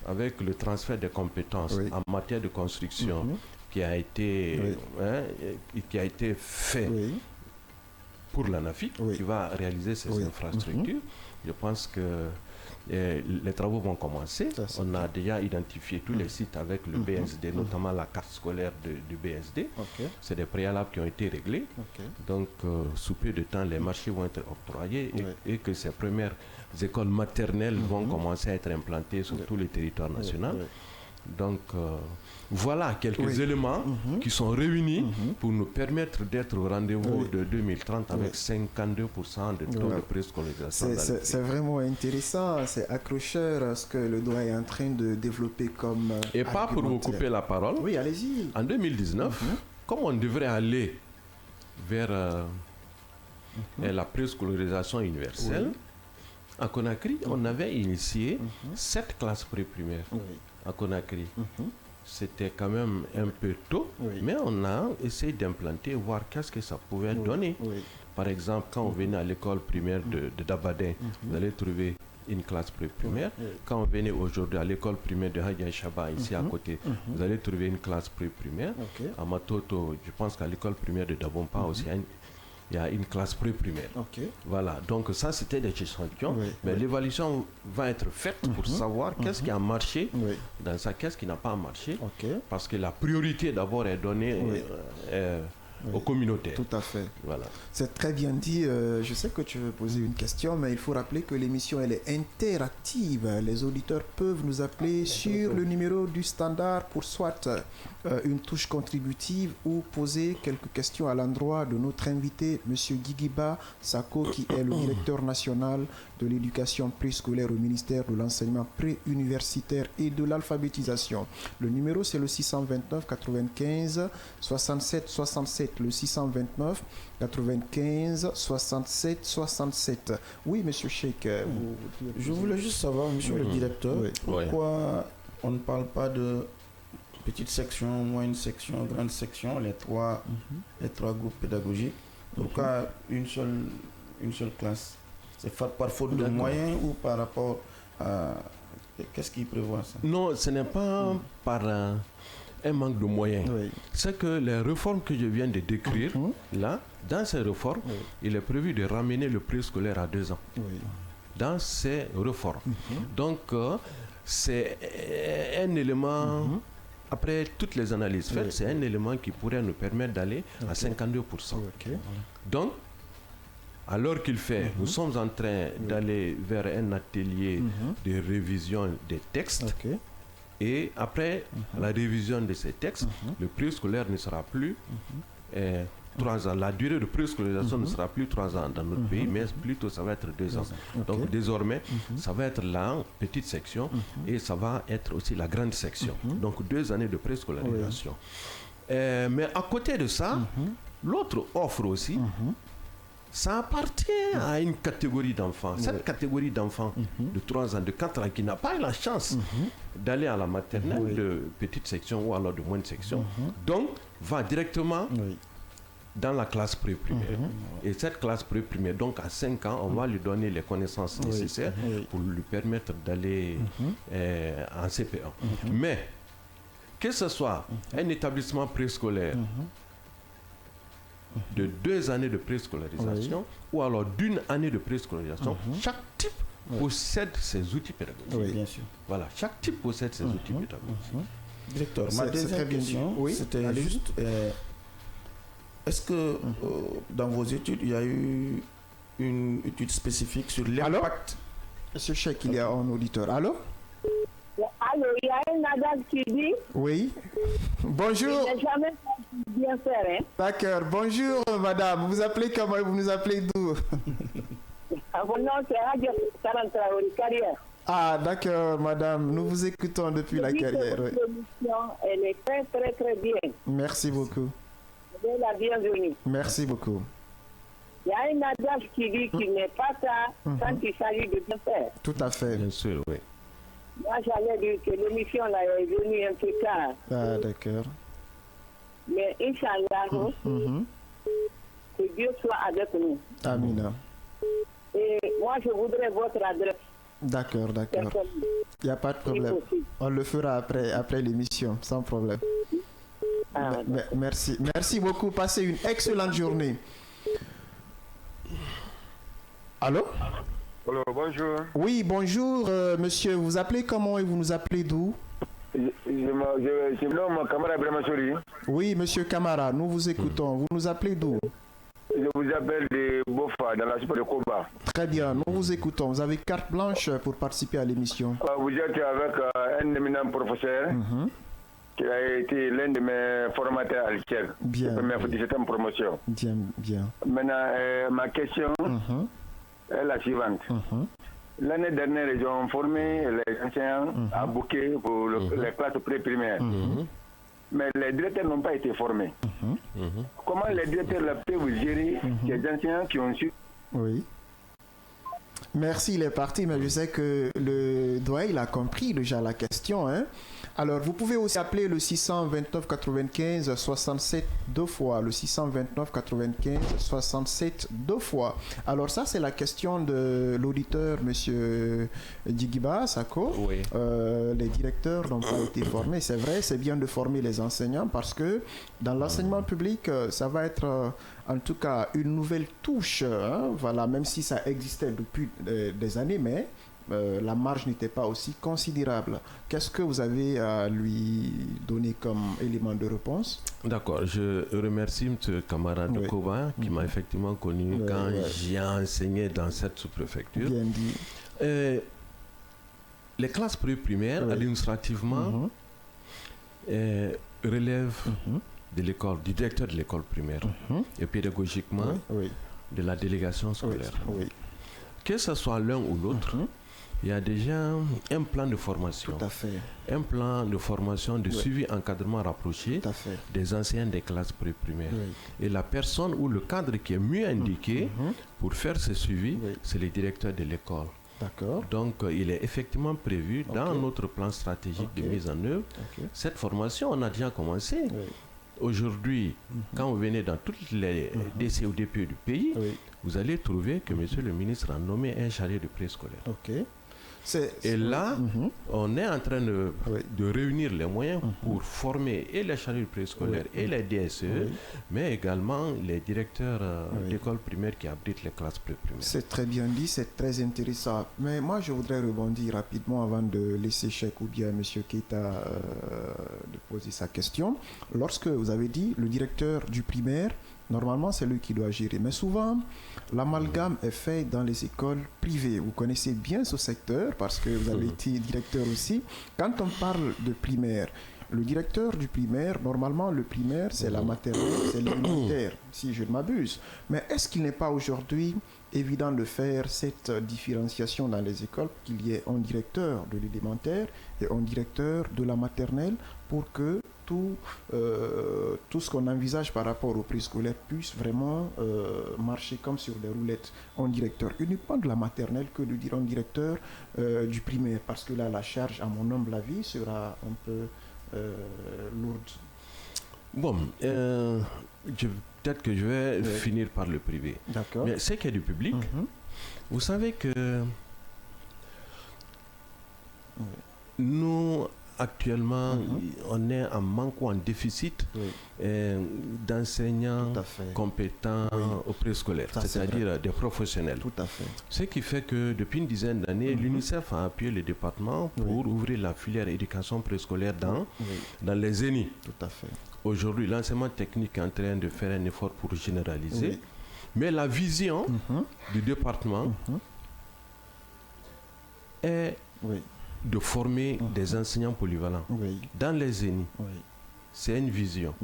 avec le transfert des compétences en matière de construction qui a été fait pour l'ANAFIC, qui va réaliser ces infrastructures. Je pense que les travaux vont commencer. On a déjà identifié tous les sites avec le BSD, notamment la carte scolaire du BSD. C'est des préalables qui ont été réglés. Donc, sous peu de temps, les marchés vont être octroyés et que ces premières écoles maternelles vont commencer à être implantées sur tout le territoire national. Donc, voilà quelques éléments qui sont réunis pour nous permettre d'être au rendez-vous de 2030 avec 52% de taux de préscolarisation. C'est vraiment intéressant, c'est accrocheur ce que le doigt est en train de développer comme... Et pas pour vous couper la parole. Oui, allez-y. En 2019, comme on devrait aller vers la préscolarisation universelle, à Conakry, on avait initié 7 classes pré-primaires. À Conakry. C'était quand même un peu tôt, mais on a essayé d'implanter, voir qu'est-ce que ça pouvait donner. Par exemple, quand on venait à l'école primaire de Dabadin, vous allez trouver une classe pré-primaire. Quand on venait aujourd'hui à l'école primaire de Hadja Chaba, ici à côté, vous allez trouver une classe pré-primaire. À Matoto, je pense qu'à l'école primaire de Dabompa aussi, il y a une classe pré-primaire. Voilà, donc ça c'était des échantillons, mais l'évaluation va être faite pour savoir qu'est-ce qui a marché dans ça, qu'est-ce qui n'a pas marché, parce que la priorité d'abord est donnée aux communautaires. Tout à fait. Voilà. C'est très bien dit. Je sais que tu veux poser une question, mais il faut rappeler que l'émission elle est interactive. Les auditeurs peuvent nous appeler sur le numéro du standard pour soit une touche contributive ou poser quelques questions à l'endroit de notre invité, M. Guigiba Sako, qui est le directeur national de l'éducation préscolaire au ministère de l'enseignement préuniversitaire et de l'alphabétisation. Le numéro c'est le 629 95 67 67. Le 629 95 67 67. Oui, monsieur Cheikh. Je voulais juste savoir, monsieur le directeur, pourquoi on ne parle pas de petite section, moyenne section, grande section, les trois groupes pédagogiques. Pourquoi une seule classe? C'est par faute de moyens ou par rapport à... Qu'est-ce qui prévoit ça? Non, ce n'est pas par un manque de moyens. C'est que les réformes que je viens de décrire, là, dans ces réformes, il est prévu de ramener le préscolaire à 2 ans. Dans ces réformes. Donc, c'est un élément... Après toutes les analyses faites, c'est un élément qui pourrait nous permettre d'aller à 52%. Donc, alors qu'il fait, nous sommes en train d'aller vers un atelier de révision des textes. Et après la révision de ces textes, le préscolaire ne sera plus 3 ans. La durée de préscolarisation ne sera plus 3 ans dans notre pays, mais plutôt ça va être 2 ans. Donc désormais, ça va être la petite section et ça va être aussi la grande section. Donc 2 années de préscolarisation. Mais à côté de ça, l'autre offre aussi, ça appartient à une catégorie d'enfants. Cette catégorie d'enfants de 3 ans, de 4 ans, qui n'a pas eu la chance d'aller à la maternelle de petite section ou alors de moyenne section, donc va directement dans la classe pré-primaire. Et cette classe pré-primaire, donc à 5 ans, on va lui donner les connaissances nécessaires pour lui permettre d'aller en CP1. Mais, que ce soit un établissement préscolaire de 2 années de préscolarisation ou alors d'1 année de préscolarisation, chaque type possède ses outils pédagogiques. Bien sûr. Voilà, chaque type possède ses outils pédagogiques. Directeur, ma deuxième question, c'était juste... Est-ce que dans vos études, il y a eu une étude spécifique sur l'impact? Monsieur Cheikh, il y a un auditeur. Allô? Allô, il y a a une adage qui dit... Oui. Bonjour. Il n'est jamais bien faire, hein. D'accord. Bonjour, madame. Vous appelez comment? Vous nous appelez d'où? Mon nom, c'est Radio Traoré, Carrière. Ah, d'accord, madame. Nous vous écoutons depuis la Carrière. Oui. L'émission, elle est très, très, très bien. Merci beaucoup. Vous êtes la bienvenue. Merci beaucoup. Il y a une adage qui dit qu'il n'est pas tard quand il s'agit de bien faire. Tout à fait. Bien sûr, oui. Moi, j'allais dire que l'émission là est venue un peu tard. Ah, d'accord. Mais Inch'Allah, que Dieu soit avec nous. Amina. Et moi, je voudrais votre adresse. D'accord, d'accord. Il n'y a pas de problème. On le fera après l'émission, sans problème. Ah, merci. Merci beaucoup. Passez une excellente journée. Allô? Allô, bonjour. Oui, bonjour, monsieur. Vous appelez comment et vous nous appelez d'où? Je me nomme Kamara Bremachouri. Oui, monsieur Kamara, nous vous écoutons. Vous nous appelez d'où? Je vous appelle de Bofa, dans la super de Koba. Très bien, nous vous écoutons. Vous avez carte blanche pour participer à l'émission. Vous êtes avec un éminent professeur qui a été l'un de mes formateurs à l'ICHER. Bien. Première 17e promotion. Bien, bien. Maintenant, ma question est la suivante. L'année dernière, ils ont formé les enseignants à bouquet pour les classes pré-primaires. Mais les directeurs n'ont pas été formés. Comment les directeurs peuvent gérer ces enseignants qui ont su? Oui. Merci, il est parti, mais je sais que le doyen, il a compris déjà la question. Hein? Alors, vous pouvez aussi appeler le 629 95 67 deux fois, le 629 95 67 deux fois. Alors ça, c'est la question de l'auditeur, monsieur Djigiba Sako. Oui. Les directeurs n'ont pas été formés. C'est vrai, c'est bien de former les enseignants parce que dans l'enseignement public, ça va être en tout cas une nouvelle touche. Hein? Voilà, même si ça existait depuis des années, mais la marge n'était pas aussi considérable. Qu'est-ce que vous avez à lui donner comme élément de réponse? D'accord, je remercie M. Kamara de Koba qui m'a effectivement connu quand j'ai enseigné dans cette sous-préfecture. Bien dit. Les classes pré-primaires, administrativement, relèvent de l'école, du directeur de l'école primaire et pédagogiquement de la délégation scolaire. Que ce soit l'un ou l'autre, il y a déjà un plan de formation. Tout à fait. Un plan de formation de suivi encadrement rapproché des enseignants des classes pré-primaires. Et la personne ou le cadre qui est mieux indiqué pour faire ce suivi, c'est le directeur de l'école. D'accord. Donc, il est effectivement prévu dans notre plan stratégique de mise en œuvre. Cette formation, on a déjà commencé. Aujourd'hui, quand vous venez dans toutes les DC ou DPE du pays, vous allez trouver que monsieur le ministre a nommé un chargé de préscolaire. Et là, on est en train de réunir les moyens pour former et les chargés de préscolaire et les DSE, mais également les directeurs d'écoles primaires qui abritent les classes pré-primaires. C'est très bien dit, c'est très intéressant. Mais moi, je voudrais rebondir rapidement avant de laisser Cheikh ou bien M. Keita de poser sa question. Lorsque vous avez dit le directeur du primaire, normalement, c'est lui qui doit gérer. Mais souvent, l'amalgame est fait dans les écoles privées. Vous connaissez bien ce secteur parce que vous avez été directeur aussi. Quand on parle de primaire, le directeur du primaire, normalement, le primaire, c'est la maternelle, c'est l'élémentaire, si je ne m'abuse. Mais est-ce qu'il n'est pas aujourd'hui évident de faire cette différenciation dans les écoles, qu'il y ait un directeur de l'élémentaire et un directeur de la maternelle pour que tout ce qu'on envisage par rapport au préscolaire puisse vraiment marcher comme sur des roulettes. Un directeur uniquement de la maternelle que de dire un directeur du primaire, parce que là, la charge, à mon humble avis, sera un peu lourde. Bon, peut-être que je vais finir par le privé. D'accord. Mais ce qui est du public, vous savez que nous, actuellement, on est en manque ou en déficit d'enseignants compétents au préscolaire, c'est-à-dire des professionnels. Tout à fait. Ce qui fait que depuis une dizaine d'années, l'UNICEF a appuyé le département pour ouvrir la filière éducation préscolaire dans les ZENI. Tout à fait. Aujourd'hui, l'enseignement technique est en train de faire un effort pour généraliser, mais la vision du département est de former des enseignants polyvalents. Dans les génies, c'est une vision.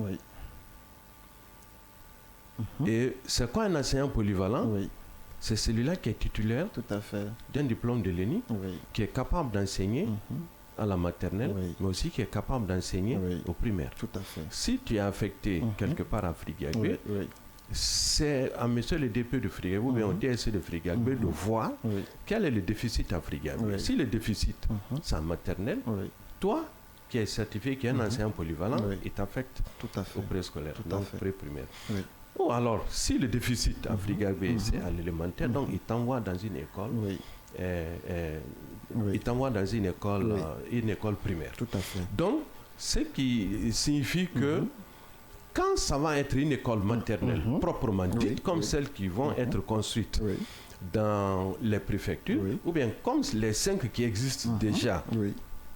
Et c'est quoi un enseignant polyvalent? C'est celui-là qui est titulaire d'un diplôme de l'ENI, qui est capable d'enseigner à la maternelle, mais aussi qui est capable d'enseigner au primaire. Si tu es affecté quelque part à Frigagbe, c'est à monsieur le DP de Frigagbe ou bien au DSC de Frigagbe de voir quel est le déficit à Frigagbe. Si le déficit, c'est en maternelle, toi, qui est certifié, qui est un enseignant polyvalent, il t'affecte au préscolaire, donc pré-primaire. Ou alors, si le déficit à Frigagbe, c'est à l'élémentaire, donc il t'envoie dans une école. Il t'envoie dans une école primaire. Donc, ce qui signifie que quand ça va être une école maternelle proprement dite, comme celles qui vont être construites dans les préfectures, ou bien comme les 5 qui existent déjà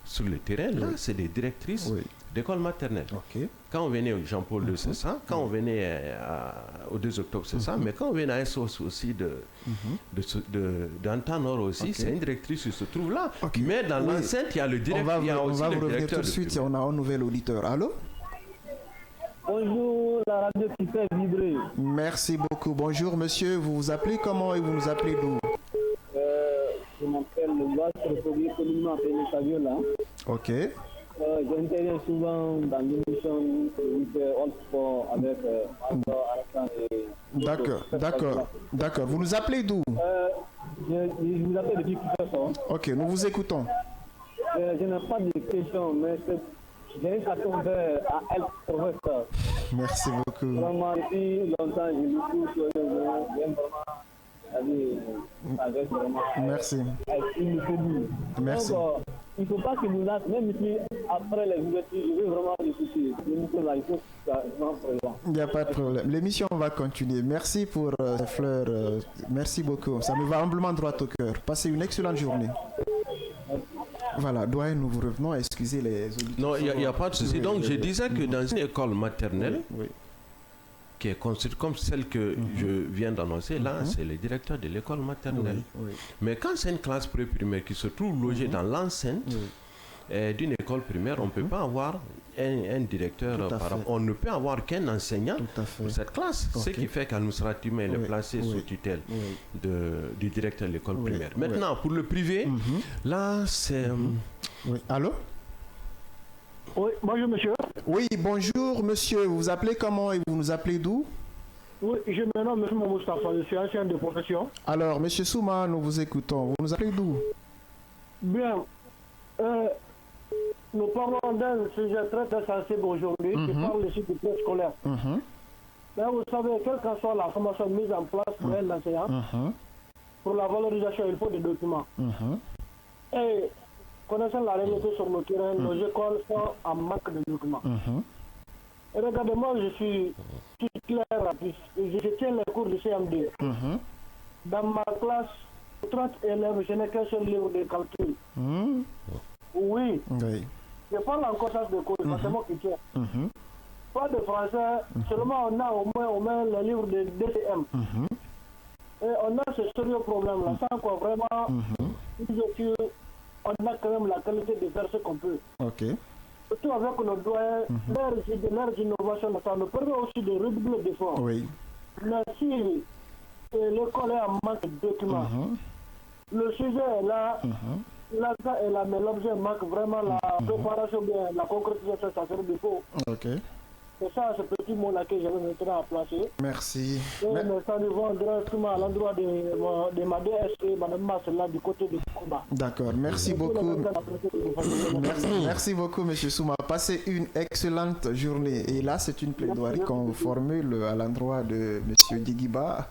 sur le terrain, là, c'est des directrices d'école maternelle. Quand on venait au Jean-Paul II, c'est ça. Quand on venait au 2 octobre, c'est ça. Mais quand on venait à SOS aussi d'Antanor aussi, c'est une directrice qui se trouve là. Mais dans l'enceinte, il y a le directeur. On va vous revenir tout de suite si on a un nouvel auditeur. Allô? Bonjour, la radio qui fait vibrer. Merci beaucoup. Bonjour, monsieur. Vous vous appelez comment et vous nous appelez d'où? Je m'appelle le Basque Premier Communément appelé Saviola. Ok. J'interviens souvent dans l'émission All Sport avec Alassane et... D'accord. Vous nous appelez d'où? Je vous appelle depuis plusieurs fois. Ok, nous vous écoutons. Je n'ai pas de questions, mais j'ai une question à elle, professeur. Merci beaucoup. Vraiment, depuis longtemps, je l'écoute, j'aime vraiment. Merci. Merci. Donc, il ne faut pas que nous lâche, même si après les ouvertures, je veux vraiment l'écouter. Il n'y a pas de problème. L'émission va continuer. Merci pour ces fleurs. Merci beaucoup. Ça me va humblement droit au cœur. Passez une excellente journée. Voilà, doyen, nous vous revenons. Excusez les auditeurs. Non, il n'y a pas de souci. Donc, je disais que dans une école maternelle, qui est construite comme celle que je viens d'annoncer, là, c'est le directeur de l'école maternelle. Mais quand c'est une classe pré-primaire qui se trouve logée dans l'enceinte d'une école primaire, on ne peut pas avoir un directeur. On ne peut avoir qu'un enseignant pour cette classe. Ce qui fait qu'administrativement, il est placé sous tutelle du directeur de l'école primaire. Maintenant, pour le privé, là, c'est... Allô? Oui, bonjour monsieur. Oui, bonjour monsieur. Vous vous appelez comment et vous nous appelez d'où? Oui, je me nomme M. Moustapha, je suis ancien de profession. Alors, monsieur Souma, nous vous écoutons. Vous nous appelez d'où? Bien. Nous parlons d'un sujet très sensible aujourd'hui, qui parle ici du préscolaire. Mais vous savez, quelle que soit la formation mise en place pour un enseignant, pour la valorisation, il faut des documents. Et connaissant la réalité sur le terrain, nos écoles sont en manque de documents. Et regardez-moi, je suis clair, je tiens les cours du CM2. Dans ma classe, 30 élèves, je n'ai qu'un seul livre de calcul. Oui. Je parle en conscience de cause, c'est moi qui tiens. Pas de français, seulement on a au moins le livre de DCM. Et on a ce sérieux problème-là, sans quoi vraiment, on a quand même la qualité de faire ce qu'on peut. Surtout avec nos doyens, leurs innovations, ça nous permet aussi de redoubler d'efforts. Mais si l'école est en manque de documents, le sujet est là, l'argent est là, mais l'objet manque vraiment la préparation, bien, la concrétisation, ça serait du faux. C'est ça, ce petit mot-là que j'avais maintenant à placer. Merci. Mais ça nous va directement à l'endroit de ma DS et Mme Massela du côté de combat. D'accord, merci beaucoup. Merci beaucoup, M. Souma. Passez une excellente journée. Et là, c'est une plaidoirie qu'on formule à l'endroit de M. Digiba,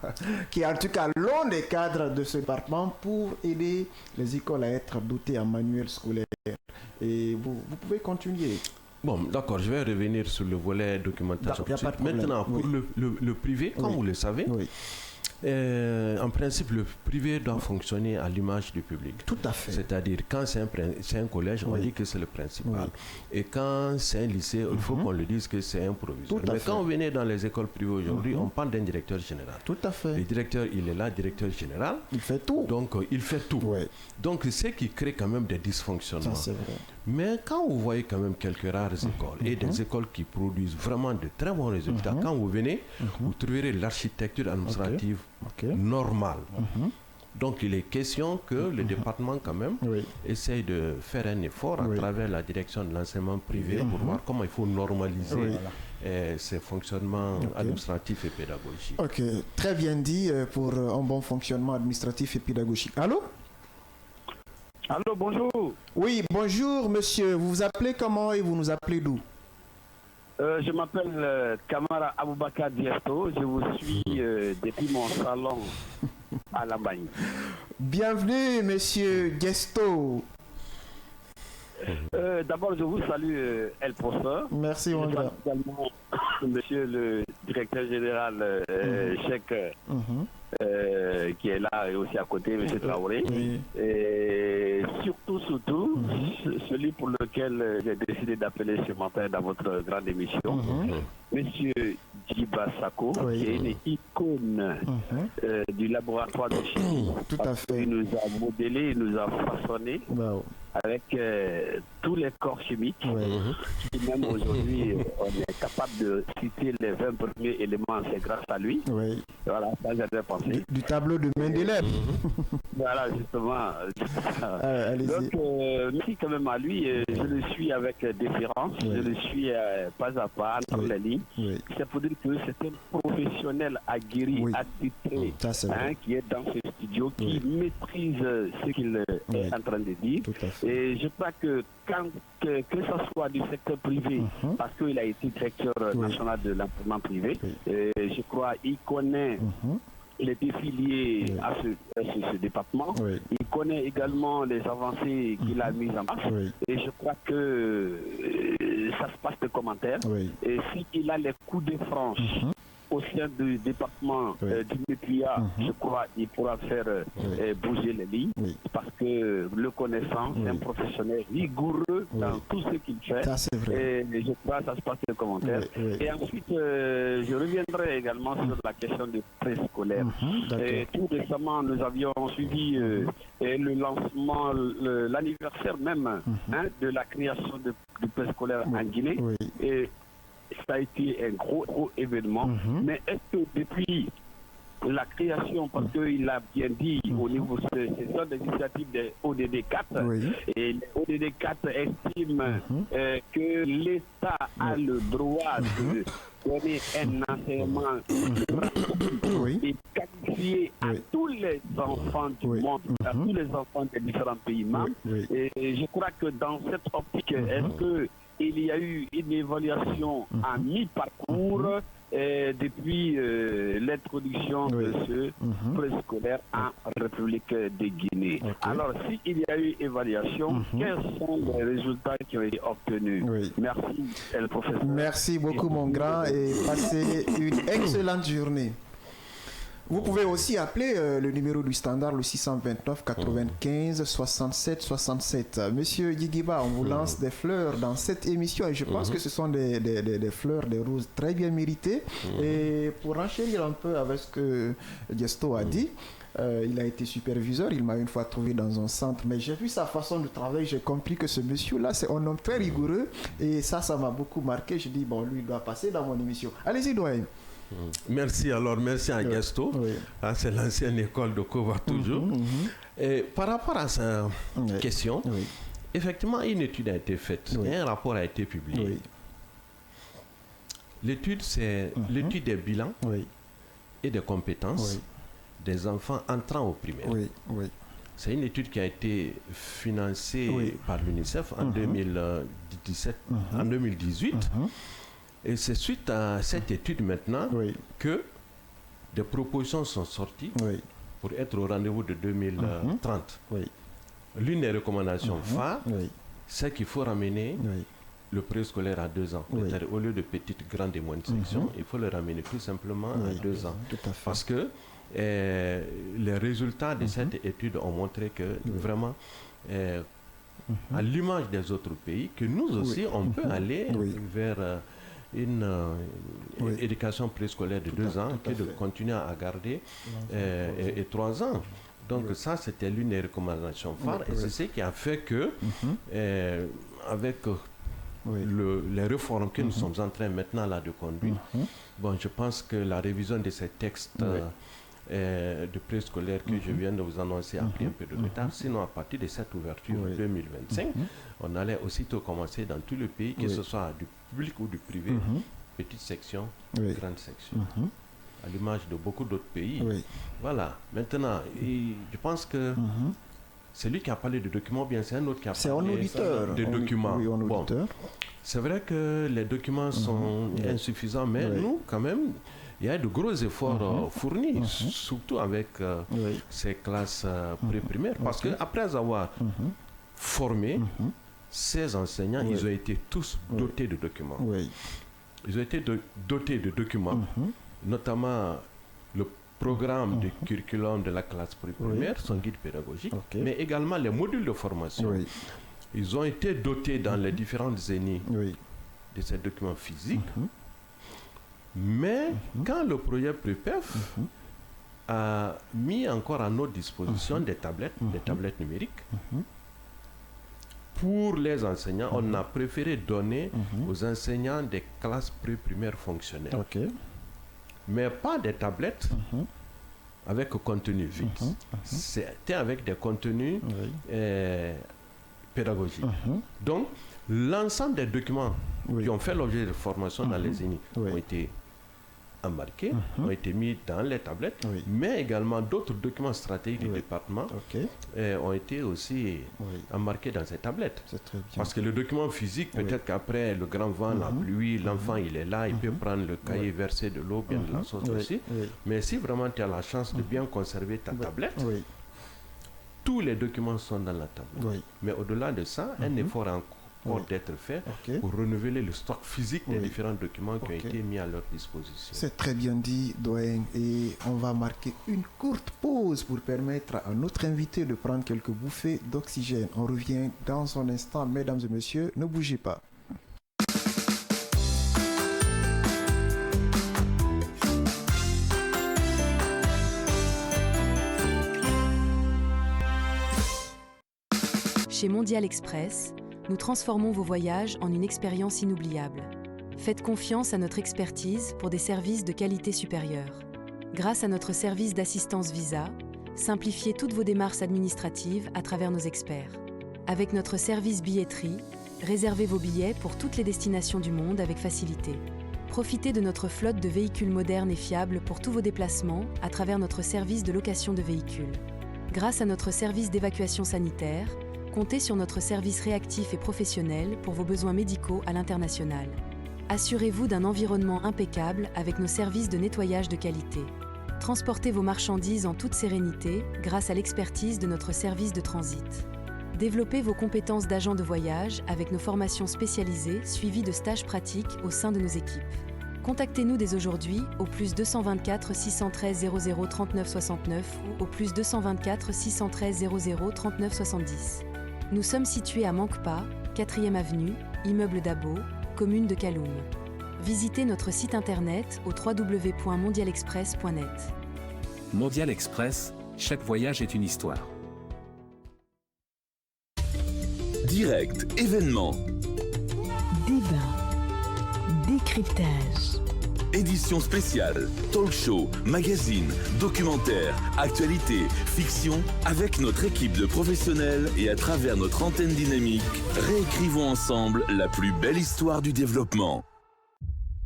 qui est en tout cas l'un des cadres de ce département pour aider les écoles à être dotées en manuel scolaire. Et vous pouvez continuer. Bon, d'accord, je vais revenir sur le volet documentation. Maintenant, pour le privé, comme vous le savez, En principe, le privé doit fonctionner à l'image du public. Tout à fait. C'est-à-dire, quand c'est un collège, on dit que c'est le principal. Et quand c'est un lycée, il faut qu'on le dise que c'est un proviseur. Mais quand on venait dans les écoles privées aujourd'hui, on parle d'un directeur général. Tout à fait. Le directeur, il est là, directeur général. Il fait tout. Donc, il fait tout. Donc, c'est qui crée quand même des dysfonctionnements. Ça, c'est vrai. Mais quand vous voyez quand même quelques rares écoles et des écoles qui produisent vraiment de très bons résultats, quand vous venez, vous trouverez l'architecture administrative normale. Donc il est question que le département quand même essaye de faire un effort à travers la direction de l'enseignement privé pour voir comment il faut normaliser ces fonctionnements administratifs et pédagogiques. Ok, très bien dit pour un bon fonctionnement administratif et pédagogique. Allô? Allô, bonjour. Oui, bonjour monsieur. Vous vous appelez comment et vous nous appelez d'où? Je m'appelle Kamara Aboubakar Diesto. Je vous suis depuis mon salon à Lambagne. Bienvenue monsieur Diesto. D'abord, je vous salue, El Professeur. Merci, mon gars. Également, monsieur le directeur général, Cheikh, qui est là et aussi à côté, monsieur Traoré. Et surtout, celui pour lequel j'ai décidé d'appeler ce matin dans votre grande émission, monsieur Djiba Sako, qui est une icône du laboratoire de chimie. Tout à fait. Il nous a modélé, il nous a façonné. Avec tous les corps chimiques, qui même aujourd'hui, on est capable de citer les 20 premiers éléments, c'est grâce à lui. Voilà, ça j'avais pensé. Du tableau de Mendeleev. Voilà, justement. Donc, merci quand même à lui. Je le suis avec déférence, je le suis pas à pas, entre les lignes. C'est pour dire que c'est un professionnel aguerri, attitré, qui est dans ce studio, qui maîtrise ce qu'il est en train de dire. Et je crois que que ce soit du secteur privé, parce qu'il a été directeur national de l'enseignement privé, je crois qu'il connaît les défis liés à ce département. Il connaît également les avancées qu'il a mises en place. Et je crois que ça se passe de commentaires. Et s'il a les coups de franche au sein du département du MEPIA, je crois qu'il pourra faire bouger les lignes, parce que le connaissant, c'est un professionnel rigoureux dans tout ce qu'il fait. Ça, c'est vrai. Et je crois que ça se passe de commentaires. Et ensuite, je reviendrai également sur la question du préscolaire. Tout récemment, nous avions suivi le lancement, l'anniversaire même de la création du préscolaire en Guinée. Et ça a été un gros événement. Mais est-ce que depuis la création, parce qu'il a bien dit au niveau de ces initiatives des ODD 4, et les ODD 4 estiment que l'État a le droit de donner un enseignement et qualifié à tous les enfants du monde, à tous les enfants des différents pays membres. Et je crois que dans cette optique, est-ce que il y a eu une évaluation à mi-parcours depuis l'introduction de ce préscolaire en République de Guinée. Alors, s'il y a eu évaluation, quels sont les résultats qui ont été obtenus? Merci, le professeur. Merci beaucoup, mon grand, et passez une excellente journée. Vous pouvez aussi appeler le numéro du standard, le 629 95 67 67. Monsieur Yigiba, on vous lance des fleurs dans cette émission et je pense que ce sont des fleurs, des roses très bien méritées. Et pour enchérir un peu avec ce que Diesto a dit, il a été superviseur, il m'a une fois trouvé dans un centre, mais j'ai vu sa façon de travailler, j'ai compris que ce monsieur-là, c'est un homme très rigoureux et ça m'a beaucoup marqué. Je dis, bon, lui, il doit passer dans mon émission. Allez-y, doyen. Merci à Diesto. C'est l'ancienne école de Kova toujours. Et par rapport à sa question, effectivement, une étude a été faite et un rapport a été publié. L'étude, c'est l'étude des bilans et des compétences des enfants entrant au primaire. C'est une étude qui a été financée par l'UNICEF en 2018. Et c'est suite à cette étude maintenant que des propositions sont sorties pour être au rendez-vous de 2030. L'une des recommandations phares, c'est qu'il faut ramener le préscolaire à 2 ans. C'est-à-dire, au lieu de petites, grandes et moyennes sections, il faut le ramener tout simplement à 2 ans. Parce que les résultats de cette étude ont montré que vraiment, à l'image des autres pays, que nous aussi, on peut aller vers une éducation préscolaire de 2 ans que de continuer à garder et 3 ans. Donc ça, c'était l'une des recommandations phares et c'est ce qui a fait que, avec les réformes que nous sommes en train maintenant là de conduire, bon, je pense que la révision de ces textes de préscolaire que je viens de vous annoncer a pris un peu de retard. Sinon, à partir de cette ouverture 2025, on allait aussitôt commencer dans tout le pays, que ce soit du public ou du privé, petite section, grande section. À l'image de beaucoup d'autres pays. Voilà. Maintenant, je pense que c'est lui qui a parlé de documents, bien c'est un autre qui a parlé de documents. Bon, c'est vrai que les documents sont insuffisants, mais nous, quand même, il y a de gros efforts fournis, surtout avec ces classes pré-primaires, parce qu'après avoir formé ces enseignants, ils ont été tous dotés de documents. Ils ont été dotés de documents, notamment le programme de curriculum de la classe primaire, son guide pédagogique, mais également les modules de formation. Ils ont été dotés dans les différentes zénies de ces documents physiques. Mais quand le projet PREPEF a mis encore à notre disposition des tablettes numériques, pour les enseignants, on a préféré donner aux enseignants des classes pré-primaires fonctionnelles. Mais pas des tablettes avec contenu vide. C'était avec des contenus pédagogiques. Donc, l'ensemble des documents qui ont fait l'objet de formation dans les ENI ont été embarqués, ont été mis dans les tablettes, mais également d'autres documents stratégiques du département ont été aussi embarqués dans ces tablettes. Parce que le document physique, peut-être qu'après le grand vent, la pluie, l'enfant il est là, il peut prendre le cahier, verser de l'eau, bien de la sauce aussi. Mais si vraiment tu as la chance de bien conserver ta tablette, tous les documents sont dans la tablette. Mais au-delà de ça, un effort encore d'être fait pour renouveler le stock physique des différents documents qui ont été mis à leur disposition. C'est très bien dit, doyen. Et on va marquer une courte pause pour permettre à notre invité de prendre quelques bouffées d'oxygène. On revient dans un instant, mesdames et messieurs, ne bougez pas. Chez Mondial Express, nous transformons vos voyages en une expérience inoubliable. Faites confiance à notre expertise pour des services de qualité supérieure. Grâce à notre service d'assistance visa, simplifiez toutes vos démarches administratives à travers nos experts. Avec notre service billetterie, réservez vos billets pour toutes les destinations du monde avec facilité. Profitez de notre flotte de véhicules modernes et fiables pour tous vos déplacements à travers notre service de location de véhicules. Grâce à notre service d'évacuation sanitaire, comptez sur notre service réactif et professionnel pour vos besoins médicaux à l'international. Assurez-vous d'un environnement impeccable avec nos services de nettoyage de qualité. Transportez vos marchandises en toute sérénité grâce à l'expertise de notre service de transit. Développez vos compétences d'agent de voyage avec nos formations spécialisées suivies de stages pratiques au sein de nos équipes. Contactez-nous dès aujourd'hui au +224 613 00 39 69 ou au +224 613 00 39 70. Nous sommes situés à Mankpa, 4e avenue, immeuble Dabo, commune de Kaloum. Visitez notre site internet au www.mondialexpress.net. Mondial Express, chaque voyage est une histoire. Direct, événement. Débat. Décryptage. Édition spéciale, talk show, magazine, documentaire, actualité, fiction, avec notre équipe de professionnels et à travers notre antenne dynamique, réécrivons ensemble la plus belle histoire du développement.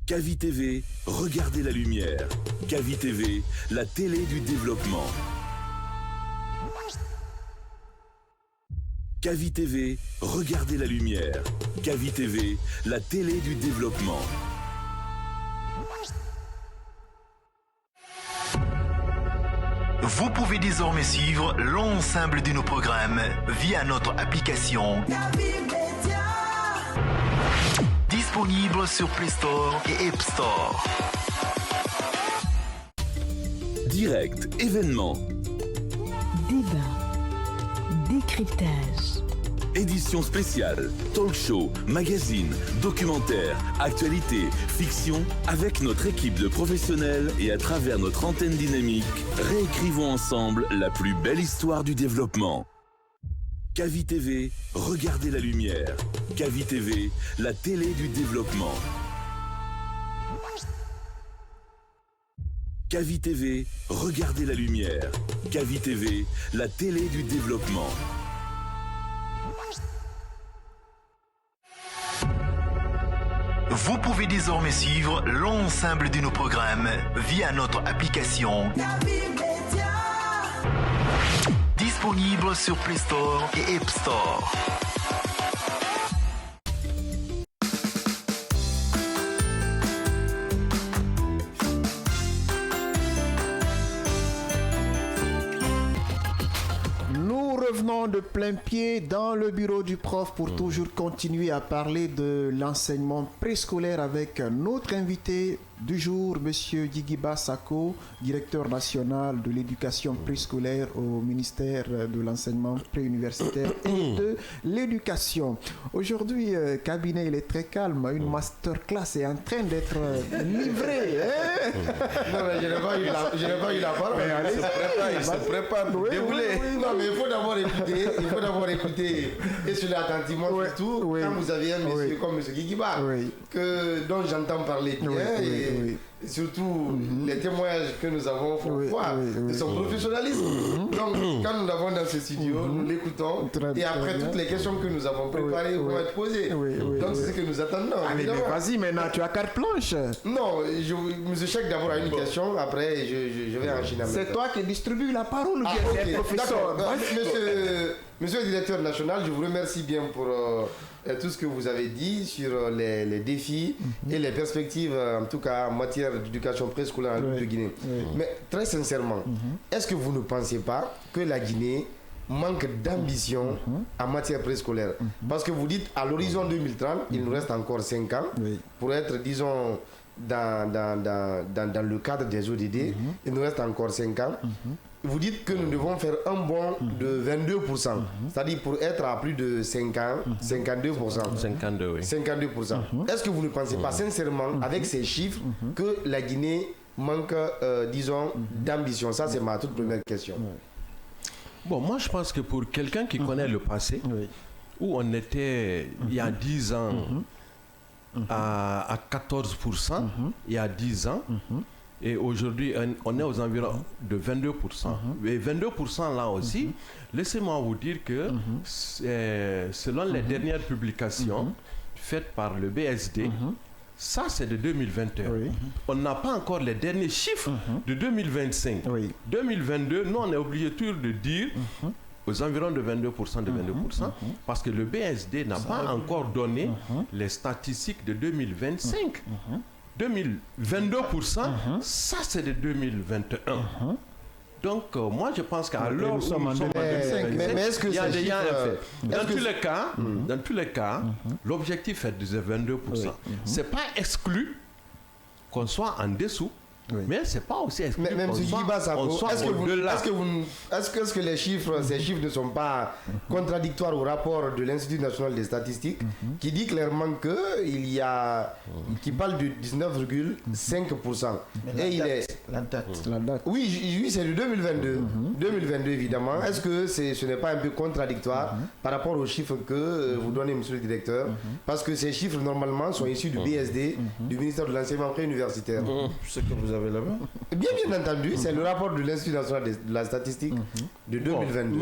Cavi TV, regardez la lumière. Cavi TV, la télé du développement. Cavi TV, regardez la lumière. Cavi TV, la télé du développement. Vous pouvez désormais suivre l'ensemble de nos programmes via notre application disponible sur Play Store et App Store. Direct. direct, événements. Débat, décryptage. Édition spéciale, talk show, magazine, documentaire, actualité, fiction, avec notre équipe de professionnels et à travers notre antenne dynamique, réécrivons ensemble la plus belle histoire du développement. Kavi TV, regardez la lumière. Kavi TV, la télé du développement. Kavi TV, regardez la lumière. Kavi TV, la télé du développement. Vous pouvez désormais suivre l'ensemble de nos programmes via notre application disponible sur Play Store et App Store. Revenons de plein pied dans le bureau du prof pour toujours continuer à parler de l'enseignement préscolaire avec notre invité du jour, Monsieur Djigiba Sako, directeur national de l'éducation préscolaire au ministère de l'enseignement préuniversitaire et de l'éducation. Aujourd'hui, cabinet, il est très calme. Une masterclass est en train d'être livrée. Hein? Non, mais je n'ai pas eu la parole. Il se prépare pour dérouler. Non, mais il faut d'abord écouter et celui attentivement surtout quand vous avez un monsieur comme M. Djigiba dont j'entends parler bien et surtout les témoignages que nous avons font foi de son professionnalisme. Donc quand nous l'avons dans ce studio, nous l'écoutons et après toutes les questions que nous avons préparées vont être posées. Donc c'est ce que nous attendons. Allez, mais vas-y maintenant, tu as carte blanche. Non, M. Cheikh d'abord a une question, après je vais enchaîner. C'est toi qui distribue la parole, professeur. Monsieur le directeur national, je vous remercie bien pour tout ce que vous avez dit sur les défis et les perspectives, en tout cas en matière d'éducation préscolaire en de Guinée. Mais très sincèrement, est-ce que vous ne pensez pas que la Guinée manque d'ambition en matière préscolaire? Parce que vous dites à l'horizon 2030, il nous reste encore 5 ans pour être, disons, dans le cadre des ODD, il nous reste encore 5 ans. Vous dites que nous devons faire un bond de 22%, c'est-à-dire pour être à plus de 5 ans, 52%. 52, oui. 52%. Est-ce que vous ne pensez pas sincèrement, avec ces chiffres, que la Guinée manque, disons, d'ambition? Ça, c'est ma toute première question. Bon, moi, je pense que pour quelqu'un qui connaît le passé, où on était, il y a 10 ans, à 14%, il y a 10 ans, et aujourd'hui, on est aux environs de 22%. Et 22% là aussi, laissez-moi vous dire que selon les dernières publications faites par le BSD, ça c'est de 2021. On n'a pas encore les derniers chiffres de 2025. 2022, nous on est obligé toujours de dire aux environs de 22%, parce que le BSD n'a pas encore donné les statistiques de 2025. 22%, ça c'est de 2021. Donc moi je pense qu'à l'heure où nous sommes en 2025, il y a déjà un fait. Dans tous les cas, l'objectif est de 22%. C'est pas exclu qu'on soit en dessous. Mais c'est pas aussi exclu. Mais M. Djigiba Sako, est-ce que les chiffres, ces chiffres ne sont pas contradictoires au rapport de l'Institut national des statistiques qui dit clairement qu'il y a, qui parle de 19,5%. Et il est la date. Oui, c'est de 2022. 2022 évidemment. Est-ce que ce n'est pas un peu contradictoire par rapport aux chiffres que vous donnez, monsieur le directeur? Parce que ces chiffres normalement sont issus du BSD, du ministère de l'enseignement préuniversitaire. Ce que vous avez là-bas? Bien entendu, c'est le rapport de l'Institut national de la statistique de 2022.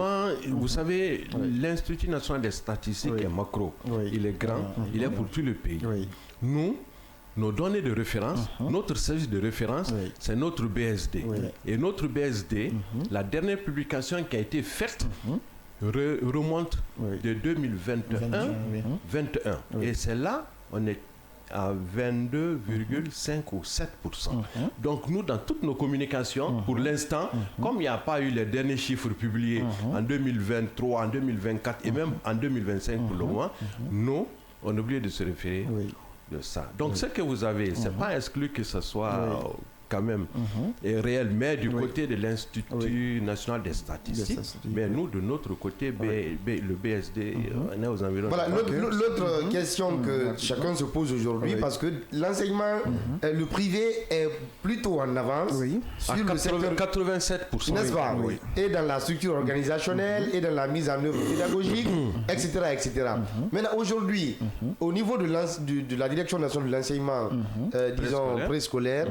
Vous savez, l'Institut national des statistiques est macro. Il est grand, il est pour tout le pays. Nous, nos données de référence, notre service de référence, c'est notre BSD. Et notre BSD, la dernière publication qui a été faite, remonte de 2021. Et c'est là, on est à 22,5 ou 7%. Donc nous, dans toutes nos communications, pour l'instant, comme il n'y a pas eu les derniers chiffres publiés en 2023, en 2024 et même en 2025 pour le moment, nous, on est obligé de se référer de ça. Donc ce que vous avez, c'est pas exclu que ce soit quand même est réel, mais du côté de l'Institut national des statistiques. Mais nous, de notre côté, le BSD, on est aux environs. Voilà, l'autre question que chacun se pose aujourd'hui, parce que l'enseignement, le privé est plutôt en avance sur le secteur 87%. N'est-ce pas? Et dans la structure organisationnelle, et dans la mise en œuvre pédagogique, etc. Maintenant, aujourd'hui, au niveau de la direction nationale de l'enseignement, disons préscolaire,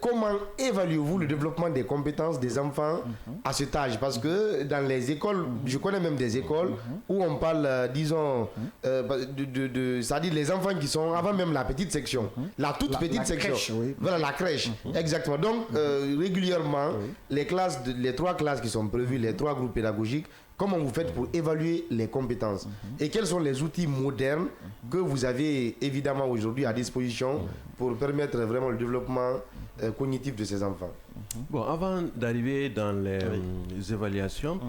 comment évaluez-vous le développement des compétences des enfants à cet âge? Parce que dans les écoles, je connais même des écoles où on parle, disons, c'est-à-dire les enfants qui sont avant même la petite section, la toute petite section. Crèche, voilà, la crèche, exactement. Donc, régulièrement, les 3 classes qui sont prévues, les 3 groupes pédagogiques, comment vous faites pour évaluer les compétences? Et quels sont les outils modernes que vous avez évidemment aujourd'hui à disposition pour permettre vraiment le développement cognitif de ces enfants? Bon, avant d'arriver dans les évaluations,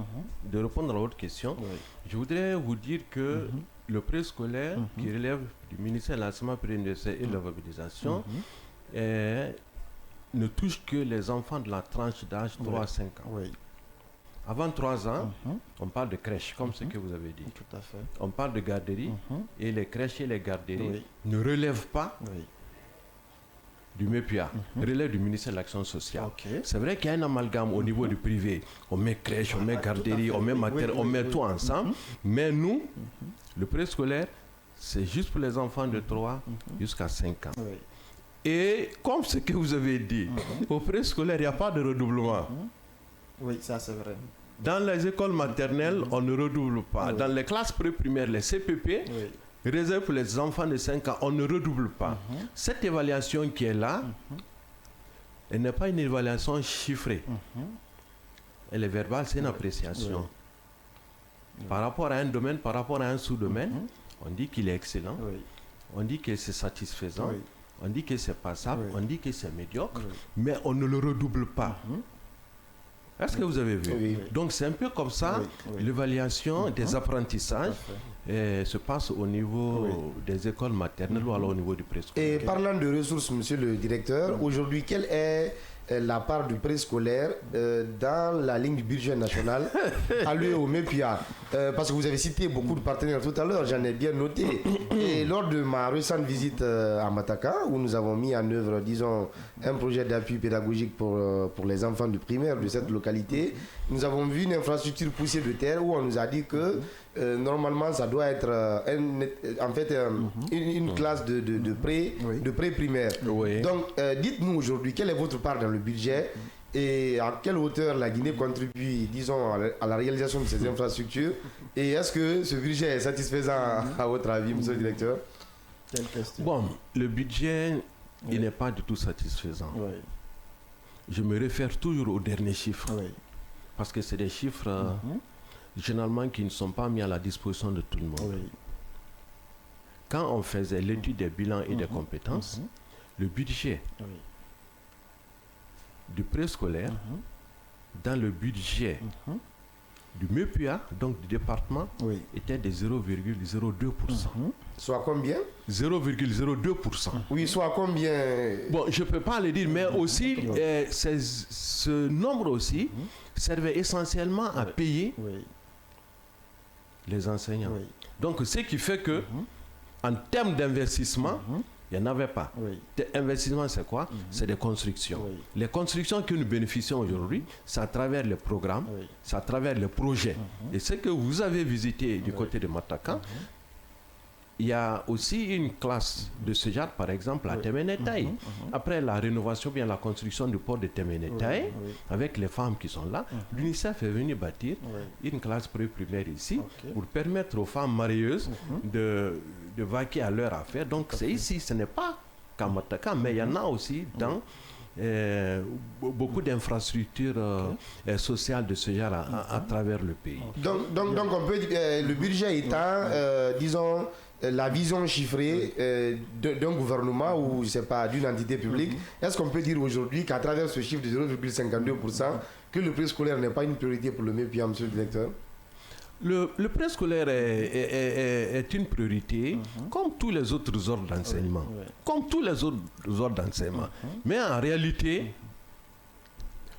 de répondre à votre question, je voudrais vous dire que le préscolaire qui relève du ministère de l'enseignement périscolaire et de l'alphabétisation ne touche que les enfants de la tranche d'âge 3 à 5 ans. Avant 3 ans, on parle de crèche, comme ce que vous avez dit. Tout à fait. On parle de garderie, et les crèches et les garderies ne relèvent pas du MEPIA, relève du ministère de l'Action sociale. C'est vrai qu'il y a un amalgame au niveau du privé. On met crèche, on met garderie, on met maternelle, on met tout ensemble. Mais nous, le préscolaire, c'est juste pour les enfants de 3 jusqu'à 5 ans. Et comme ce que vous avez dit, au préscolaire, il n'y a pas de redoublement. Oui, ça c'est vrai. Dans les écoles maternelles, on ne redouble pas. Dans les classes pré-primaires, les CPP, réservés pour les enfants de 5 ans, on ne redouble pas. Cette évaluation qui est là, elle n'est pas une évaluation chiffrée. Elle est verbale, c'est une appréciation. Par rapport à un domaine, par rapport à un sous-domaine, on dit qu'il est excellent, on dit que c'est satisfaisant, on dit que c'est passable, on dit que c'est médiocre, mais on ne le redouble pas. Est-ce que vous avez vu? Donc c'est un peu comme ça, l'évaluation des apprentissages se passe au niveau des écoles maternelles ou alors au niveau du préscolaire. Et parlant de ressources, monsieur le directeur, aujourd'hui, quelle est la part du préscolaire dans la ligne du budget national alloué au MEPIA? Parce que vous avez cité beaucoup de partenaires tout à l'heure, j'en ai bien noté. Et lors de ma récente visite à Mataka, où nous avons mis en œuvre, disons, un projet d'appui pédagogique pour les enfants du primaire de cette localité, nous avons vu une infrastructure poussée de terre où on nous a dit que normalement ça doit être une classe de pré-primaire. Donc dites-nous aujourd'hui quelle est votre part dans le budget et à quelle hauteur la Guinée contribue, disons, à la réalisation de ces infrastructures, et est-ce que ce budget est satisfaisant à votre avis, monsieur le directeur? Quelle question? Bon, le budget, il n'est pas du tout satisfaisant. Je me réfère toujours aux derniers chiffres, parce que c'est des chiffres généralement qui ne sont pas mis à la disposition de tout le monde. Quand on faisait l'étude des bilans et des compétences, le budget du préscolaire dans le budget du MEPIA, donc du département, était de 0,02%. Soit combien? 0,02%. Oui, soit combien? Bon, je ne peux pas le dire, mais aussi, ce nombre aussi servait essentiellement à payer les enseignants. Donc, ce qui fait que, en termes d'investissement, il n'y en avait pas. Investissement, c'est quoi? C'est des constructions. Les constructions que nous bénéficions aujourd'hui, c'est à travers les programmes, c'est à travers les projets. Et ce que vous avez visité du côté de Mataka, il y a aussi une classe de ce genre, par exemple, à Temenetaï. Après la rénovation, bien la construction du port de Temenetaï, avec les femmes qui sont là, l'UNICEF est venu bâtir une classe pré-primaire ici pour permettre aux femmes marieuses de vaquer à leur affaire. Donc c'est ici, ce n'est pas qu'à Mataka, mais il y en a aussi dans beaucoup d'infrastructures sociales de ce genre à travers le pays. Donc on peut dire le budget étant, disons, la vision chiffrée d'un gouvernement ou, je sais pas, d'une entité publique, est-ce qu'on peut dire aujourd'hui qu'à travers ce chiffre de 0,52%, que le préscolaire n'est pas une priorité pour le MEPIA, monsieur le directeur? Le préscolaire est une priorité, comme tous les autres ordres d'enseignement. Comme tous les autres ordres d'enseignement. Mais en réalité,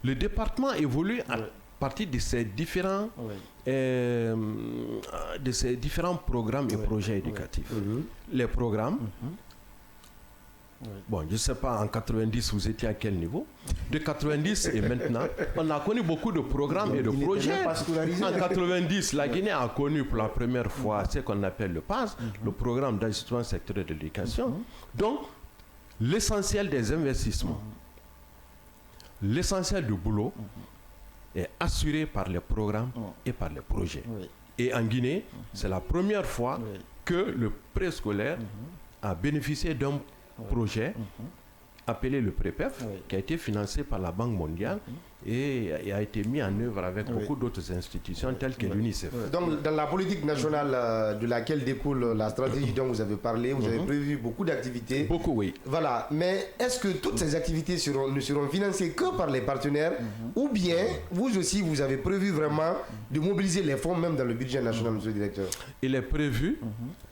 le département évolue à partir de ces différents, programmes et projets éducatifs. Les programmes, bon, je ne sais pas, en 90, vous étiez à quel niveau? De 90 et maintenant, on a connu beaucoup de programmes et de projets. En 90, la Guinée a connu pour la première fois ce qu'on appelle le PAS, le programme d'ajustement sectoriel de l'éducation. Donc, l'essentiel des investissements, l'essentiel du boulot est assuré par les programmes et par les projets. Et en Guinée, c'est la première fois que le préscolaire a bénéficié d'un projet appelé le PREPEF, qui a été financé par la Banque mondiale et a été mis en œuvre avec beaucoup d'autres institutions telles que l'UNICEF. Donc, dans la politique nationale de laquelle découle la stratégie dont vous avez parlé, vous avez prévu beaucoup d'activités. Beaucoup, oui. Voilà. Mais est-ce que toutes ces activités ne seront financées que par les partenaires ou bien vous aussi, vous avez prévu vraiment de mobiliser les fonds même dans le budget national, monsieur le directeur? Il est prévu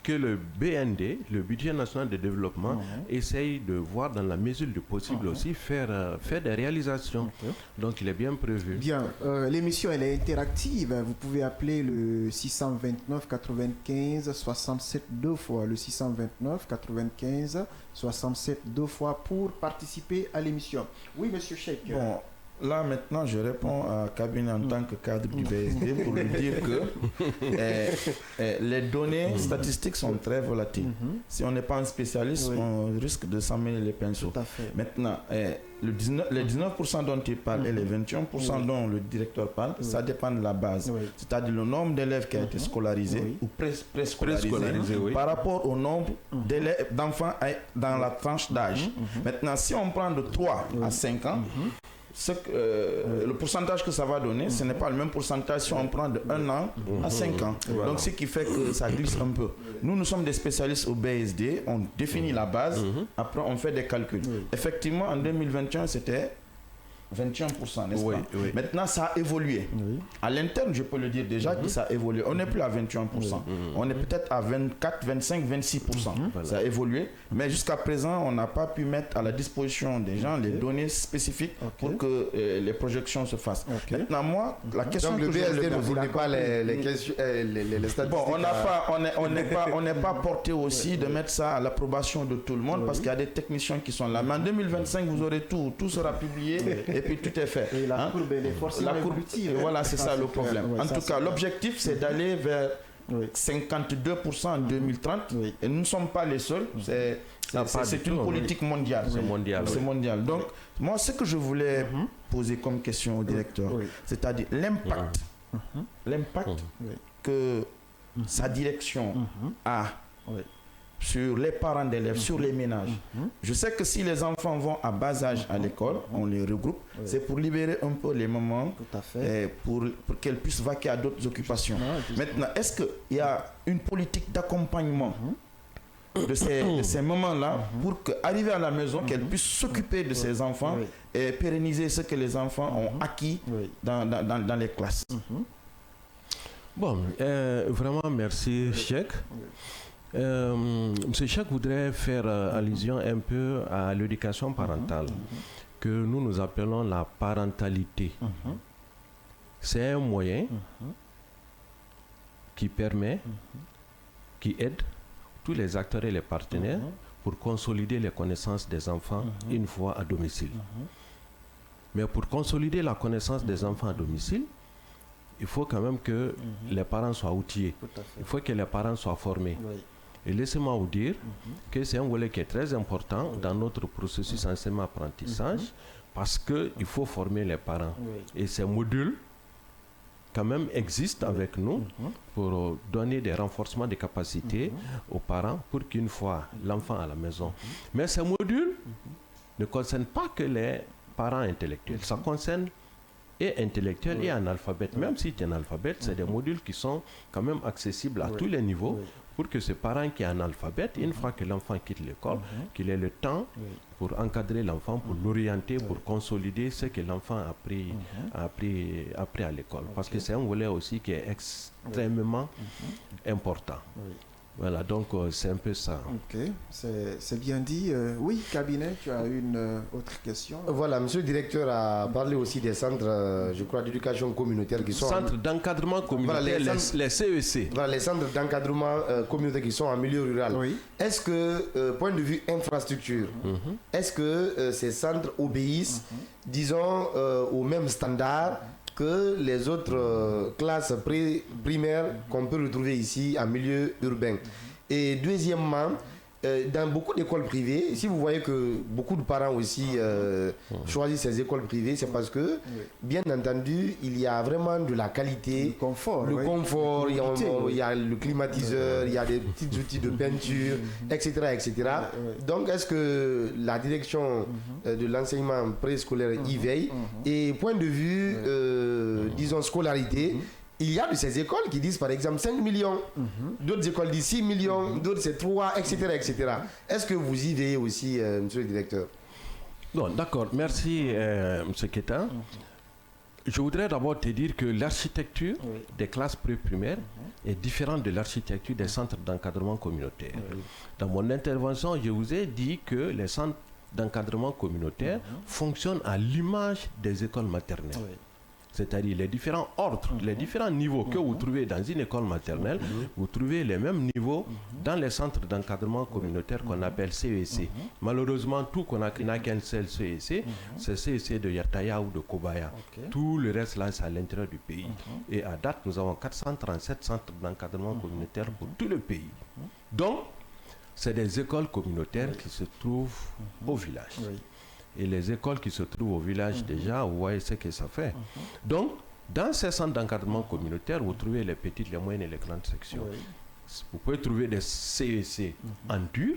que le BND, le budget national de développement, essaye de voir dans la mesure du possible aussi faire des réalisations. Donc il est bien prévu. Bien, l'émission elle est interactive. Vous pouvez appeler le 629 95 67 deux fois, le 629 95 67 deux fois pour participer à l'émission. Oui, monsieur Cheikh. Bon. Là, maintenant, je réponds à Kabine en tant que cadre du BSD pour lui dire que les données statistiques sont très volatiles. Si on n'est pas un spécialiste, on risque de s'emmêler les pinceaux. Maintenant, les 19% dont il parle et les 21% dont le directeur parle, ça dépend de la base. C'est-à-dire le nombre d'élèves qui a été scolarisé ou préscolarisé par rapport au nombre d'enfants dans la tranche d'âge. Maintenant, si on prend de 3 à 5 ans, le pourcentage que ça va donner, ce n'est pas le même pourcentage si on prend de 1 an à 5 ans. Donc, ce qui fait que ça glisse un peu. Nous sommes des spécialistes au BSD, on définit la base, après on fait des calculs. Effectivement, en 2021, c'était 21%, n'est-ce pas? Maintenant, ça a évolué. À l'interne, je peux le dire déjà que ça a évolué. On n'est plus à 21%. On est peut-être à 24, 25, 26%. Ça a évolué. Mais jusqu'à présent, on n'a pas pu mettre à la disposition des gens les données spécifiques pour que les projections se fassent. Maintenant, moi, la question donc, que le BSD ne voulait pas les statistiques. Bon, on n'est pas porté aussi de mettre ça à l'approbation de tout le monde parce qu'il y a des techniciens qui sont là. Mais en 2025, vous aurez tout sera publié. Et puis tout est fait. Et la courbe, elle est forcément évolutive. Voilà, c'est ça le problème. En tout cas, l'objectif, c'est d'aller vers 52% en 2030. Et nous ne sommes pas les seuls. C'est une politique mondiale. C'est mondial. Donc, moi, ce que je voulais poser comme question au directeur, c'est-à-dire l'impact que sa direction a sur les parents d'élèves, sur les ménages. Je sais que si les enfants vont à bas âge à l'école, on les regroupe, c'est pour libérer un peu les mamans, pour qu'elles puissent vaquer à d'autres occupations. Maintenant, est-ce qu'il y a une politique d'accompagnement de ces moments-là pour qu'arriver à la maison, qu'elles puissent s'occuper de ces enfants et pérenniser ce que les enfants ont acquis dans les classes? Bon, vraiment merci Cheikh. Monsieur Cheikh voudrait faire allusion un peu à l'éducation parentale que nous appelons la parentalité. C'est un moyen qui permet, qui aide tous les acteurs et les partenaires pour consolider les connaissances des enfants une fois à domicile. Mais pour consolider la connaissance des enfants à domicile, il faut quand même que les parents soient outillés. Il faut que les parents soient formés. Et laissez-moi vous dire que c'est un volet qui est très important dans notre processus enseignement-apprentissage parce qu'il faut former les parents. Et ces modules, quand même, existent avec nous pour donner des renforcements de capacités aux parents pour qu'une fois l'enfant à la maison. Mais ces modules ne concernent pas que les parents intellectuels. Ça concerne et intellectuels et analphabètes. Même si tu es analphabète, c'est des modules qui sont quand même accessibles à tous les niveaux pour que ce parent qui est analphabète, une fois que l'enfant quitte l'école, qu'il ait le temps pour encadrer l'enfant, pour l'orienter, pour consolider ce que l'enfant a appris à l'école. Parce que c'est un volet aussi qui est extrêmement important. Voilà, donc c'est un peu ça. Ok, c'est bien dit. Oui, cabinet, tu as une autre question? Voilà, monsieur le directeur a parlé aussi des centres, je crois, d'éducation communautaire qui sont... Centres d'encadrement communautaire, voilà, les CEC. Voilà, les centres d'encadrement communautaire qui sont en milieu rural. Oui. Est-ce que, point de vue infrastructure, est-ce que ces centres obéissent, disons, aux mêmes standards que les autres classes primaires qu'on peut retrouver ici en milieu urbain? Et deuxièmement, dans beaucoup d'écoles privées, si vous voyez que beaucoup de parents aussi choisissent ces écoles privées, c'est parce que, bien entendu, il y a vraiment de la qualité, le confort, il y a le climatiseur, il y a des petits outils de peinture, etc. etc. Donc, est-ce que la direction de l'enseignement préscolaire y veille? Et point de vue, disons, scolarité, il y a de ces écoles qui disent par exemple 5 millions, d'autres écoles disent 6 millions, d'autres c'est 3, etc. etc. Est-ce que vous y veillez aussi, monsieur le directeur? Non, d'accord, merci monsieur Keita. Je voudrais d'abord te dire que l'architecture des classes pré-primaires est différente de l'architecture des centres d'encadrement communautaire. Dans mon intervention, je vous ai dit que les centres d'encadrement communautaire fonctionnent à l'image des écoles maternelles. C'est-à-dire les différents ordres, les différents niveaux que vous trouvez dans une école maternelle, vous trouvez les mêmes niveaux dans les centres d'encadrement communautaire qu'on appelle CEC. Malheureusement, tout qu'on n'a qu'un seul CEC, c'est CEC de Yataya ou de Kobaya. Tout le reste là, c'est à l'intérieur du pays. Et à date, nous avons 437 centres d'encadrement communautaire pour tout le pays. Donc, c'est des écoles communautaires qui se trouvent au village. Et les écoles qui se trouvent au village, déjà, vous voyez ce que ça fait. Donc, dans ces centres d'encadrement communautaire, vous trouvez les petites, les moyennes et les grandes sections. Vous pouvez trouver des CEC en dur,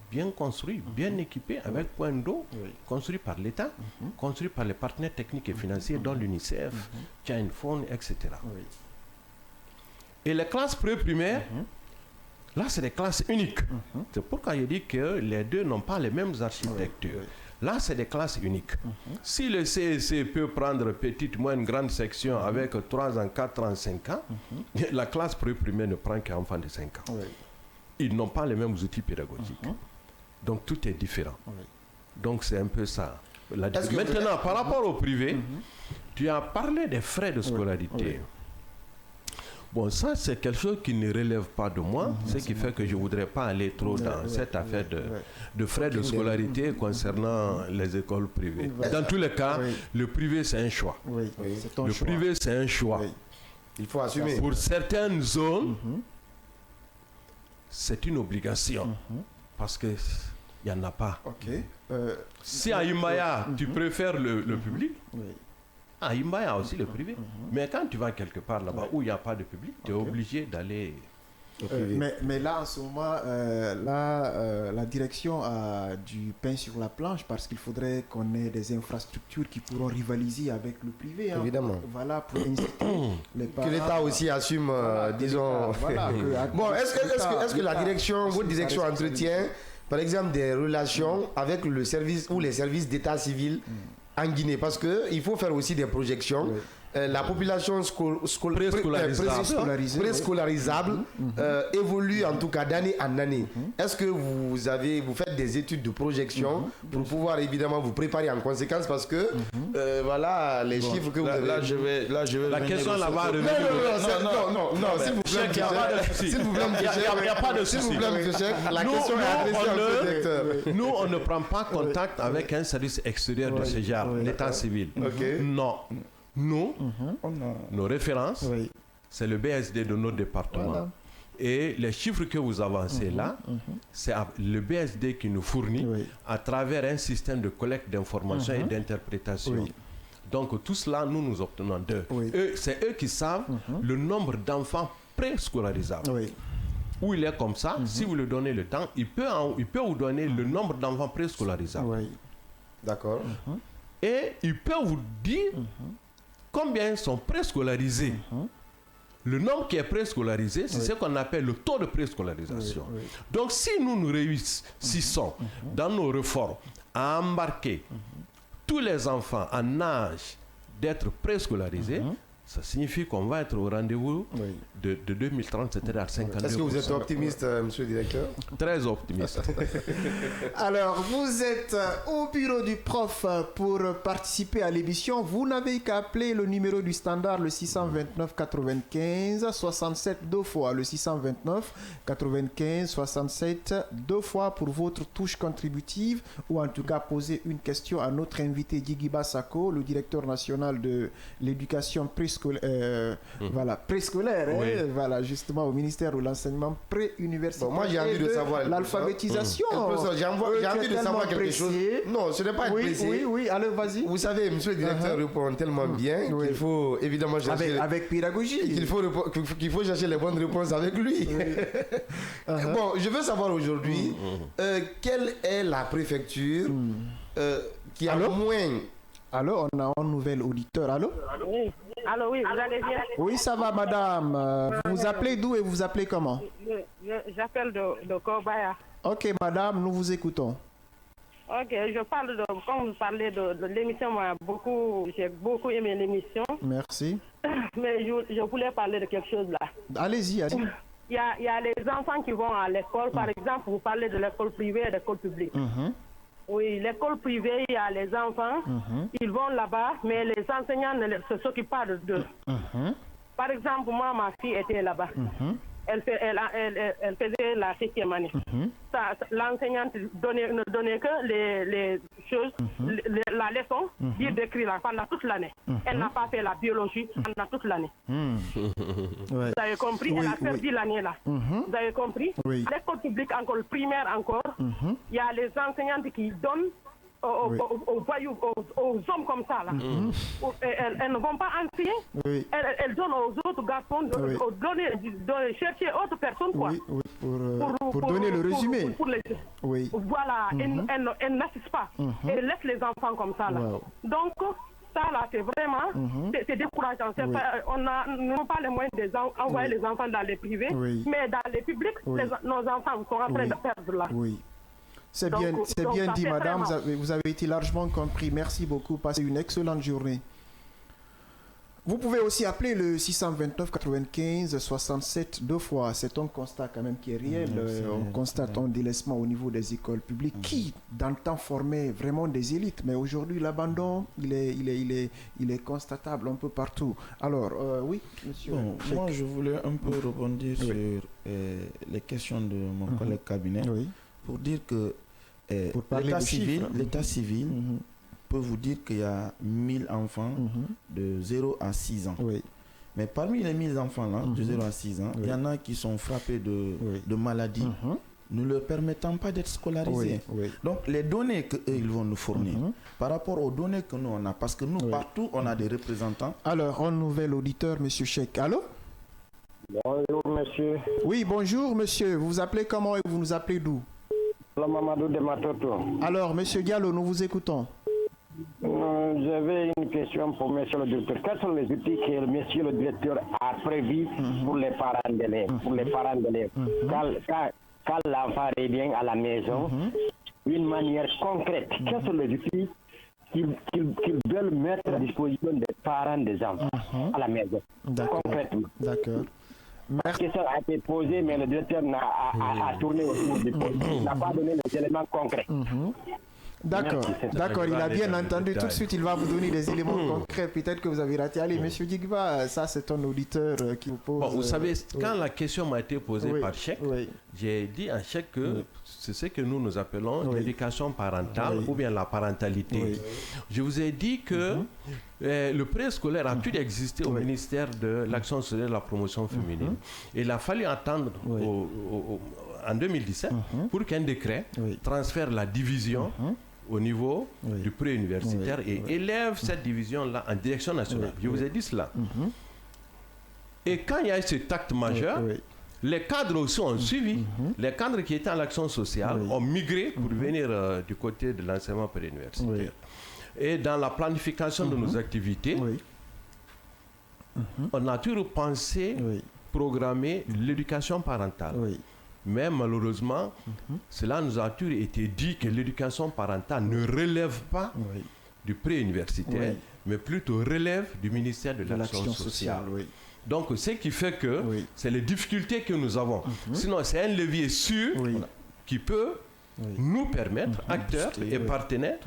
bien construits, bien équipés, avec point d'eau, construits par l'État, construits par les partenaires techniques et financiers, dont l'UNICEF, Chine Fund, etc. Et les classes pré-primaires, là, c'est des classes uniques. C'est pourquoi je dis que les deux n'ont pas les mêmes architectures. Là, c'est des classes uniques. Si le CEC peut prendre petite, moyenne, grande section avec 3 ans, 4 ans, 5 ans, la classe pré-primaire ne prend qu'un enfant de 5 ans. Ils n'ont pas les mêmes outils pédagogiques. Donc, tout est différent. Donc, c'est un peu ça. Maintenant, par rapport au privé, tu as parlé des frais de scolarité. Bon, ça, c'est quelque chose qui ne relève pas de moi, ce qui fait que je ne voudrais pas aller trop dans cette affaire de frais de scolarité concernant les écoles privées. Dans tous les cas, le privé, c'est un choix. Le privé, c'est un choix. Il faut assumer. Pour certaines zones, c'est une obligation, parce qu'il n'y en a pas. Si à Imaya, tu préfères le public, à Imbaya aussi le privé. Mais quand tu vas quelque part là-bas où il n'y a pas de public, tu es obligé d'aller... Mais là, en ce moment, la direction a du pain sur la planche parce qu'il faudrait qu'on ait des infrastructures qui pourront rivaliser avec le privé. Évidemment. Voilà, pour inciter les parents. Que l'État aussi assume, disons... Bon, est-ce que la direction, votre direction entretient, par exemple, des relations avec le service ou les services d'état civil en Guinée, parce qu'il faut faire aussi des projections. La population préscolarisable évolue en tout cas d'année en année. Est-ce que vous faites des études de projection pour pouvoir évidemment vous préparer en conséquence, parce que voilà les chiffres que vous avez. Là je vais la question là-bas. Non, s'il vous plaît, s'il vous plaît, il n'y a pas de souci. La question est adressée au directeur. Nous, on ne prend pas contact avec un service extérieur de ce genre, l'état civil. Non. Nous, nos références, c'est le BSD de notre département. Et les chiffres que vous avancez là, c'est le BSD qui nous fournit à travers un système de collecte d'informations et d'interprétation. Donc tout cela, nous obtenons d'eux. C'est eux qui savent le nombre d'enfants préscolarisables. Où il est comme ça, si vous lui donnez le temps, il peut vous donner le nombre d'enfants préscolarisables. D'accord. Et il peut vous dire combien sont préscolarisés. le nombre qui est préscolarisé, c'est ce qu'on appelle le taux de préscolarisation. Donc si nous réussissons dans nos réformes à embarquer tous les enfants en âge d'être préscolarisés, ça signifie qu'on va être au rendez-vous de 2030, c'est-à-dire à 52%. Est-ce que vous êtes optimiste, monsieur le directeur? Très optimiste. Alors, vous êtes au bureau du prof pour participer à l'émission. Vous n'avez qu'à appeler le numéro du standard, le 629 95 67 deux fois. Le 629 95 67 deux fois pour votre touche contributive, ou en tout cas poser une question à notre invité Djigiba Sako, le directeur national de l'éducation préscolaire. Voilà, préscolaire, voilà, justement au ministère de l'enseignement pré-universitaire. Bon, moi j'ai envie de savoir l'alphabétisation. J'ai envie de savoir quelque chose. Non, ce n'est pas pressé. Oui, allez, vas-y. Vous savez, monsieur le directeur répond tellement bien qu'il faut évidemment chercher avec pédagogie. Qu'il faut chercher les bonnes réponses avec lui. Bon, je veux savoir aujourd'hui quelle est la préfecture qui a le moins. Allô, on a un nouvel auditeur. Allô? Oui. Allô, oui, vous allez bien? Oui, ça va, madame. Vous appelez d'où et vous appelez comment? J'appelle de Kobaya. Ok, madame, nous vous écoutons. Ok, je parle de, quand vous parlez de l'émission, j'ai beaucoup aimé l'émission. Merci. Mais je voulais parler de quelque chose là. Allez-y, allez-y. Il y a les enfants qui vont à l'école, par exemple, vous parlez de l'école privée et de l'école publique. Oui, l'école privée, il y a les enfants, ils vont là-bas, mais les enseignants ne s'occupent pas d'eux. Par exemple, moi, ma fille était là-bas. Elle faisait la 5e année. L'enseignante ne donnait que les choses, la leçon, dire d'écrire pendant toute l'année. Elle n'a pas fait la biologie pendant toute l'année. Vous avez compris? Elle a perdu l'année là. Vous avez compris? L'école publique, encore le primaire encore, il y a les enseignantes qui donnent aux voyous, aux hommes comme ça là. Elles ne vont pas enseigner. Elles donnent aux autres garçons de chercher autres personnes quoi. Pour donner le résumé. Voilà, elles n'assistent pas. Elles laissent les enfants comme ça là. Donc ça là, c'est vraiment, c'est décourageant. Nous n'avons pas les moyens d'envoyer les enfants dans les privés, mais dans les publics, nos enfants sont en train de perdre là. C'est bien dit, madame. Vous avez été largement compris. Merci beaucoup. Passez une excellente journée. Vous pouvez aussi appeler le 629 95 67 deux fois. C'est un constat quand même qui est réel. On constate un délaissement au niveau des écoles publiques qui, dans le temps, formaient vraiment des élites. Mais aujourd'hui, l'abandon, il est constatable un peu partout. Alors, oui, monsieur. Bon, moi, je voulais un peu rebondir sur les questions de mon collègue cabinet. Pour dire que l'état civil peut vous dire qu'il y a 1000 enfants de 0 à 6 ans. Mais parmi les 1000 enfants là, de 0 à 6 ans, il y en a qui sont frappés de maladies ne leur permettant pas d'être scolarisés. Donc les données qu'ils vont nous fournir par rapport aux données que nous on a, parce que nous partout on a des représentants. Alors, un nouvel auditeur, monsieur Cheikh. Allô? Bonjour monsieur. Oui, bonjour monsieur. Vous vous appelez comment et vous nous appelez d'où? Mamadou de Matoto. Alors, monsieur Diallo, nous vous écoutons. J'avais une question pour monsieur le directeur. Quels sont les outils que monsieur le directeur a prévus pour les parents d'élèves? Quand l'enfant revient à la maison, d'une manière concrète, quels sont les outils qu'ils veulent mettre à disposition des parents des enfants à la maison? Concrètement. D'accord. La question a été posée, mais le directeur a tourné autour du pot. Il n'a pas donné les éléments concrets. D'accord, il a bien entendu. Tout de suite, il va vous donner des éléments concrets. Peut-être que vous avez raté. Allez, monsieur Djigiba, ça c'est un auditeur qui vous pose... Bon, vous savez, quand la question m'a été posée par Cheikh, j'ai dit à Cheikh que c'est ce que nous appelons l'éducation parentale ou bien la parentalité. Je vous ai dit que le préscolaire a pu exister au ministère de l'Action sociale et de la promotion féminine. Il a fallu attendre en 2017 pour qu'un décret transfère la division au niveau du pré-universitaire et élève cette division-là en direction nationale. Je vous ai dit cela. Et quand il y a eu cet acte majeur, les cadres aussi ont suivi. Les cadres qui étaient en l'action sociale ont migré pour venir du côté de l'enseignement pré-universitaire. Et dans la planification de nos activités, on a toujours pensé programmer l'éducation parentale. Mais malheureusement, cela nous a toujours été dit que l'éducation parentale ne relève pas du pré-universitaire, mais plutôt relève du ministère de l'Action sociale. Donc, ce qui fait que c'est les difficultés que nous avons. Sinon, c'est un levier sûr qui peut nous permettre, acteurs et partenaires,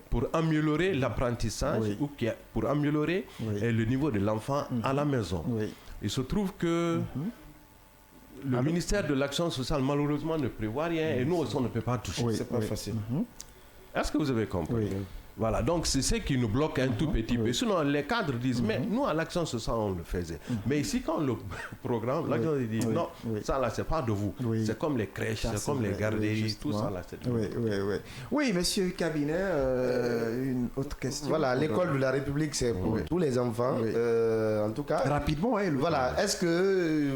pour améliorer l'apprentissage ou pour améliorer le niveau de l'enfant à la maison. Il se trouve que le ministère de l'Action sociale, malheureusement, ne prévoit rien et nous aussi, on ne peut pas toucher. C'est pas facile. Est-ce que vous avez compris? Voilà, donc c'est ce qui nous bloque un tout petit peu. Sinon, les cadres disent, mais nous, à l'Action sociale, on le faisait. Mais ici, quand le programme, l'Action dit, non, ça là, c'est pas de vous. C'est comme les crèches, c'est comme les garderies, tout ça là, c'est de vous. Oui, monsieur Cabinet, une autre question. Voilà, l'école de la République, c'est pour tous les enfants. En tout cas, rapidement, voilà, est-ce que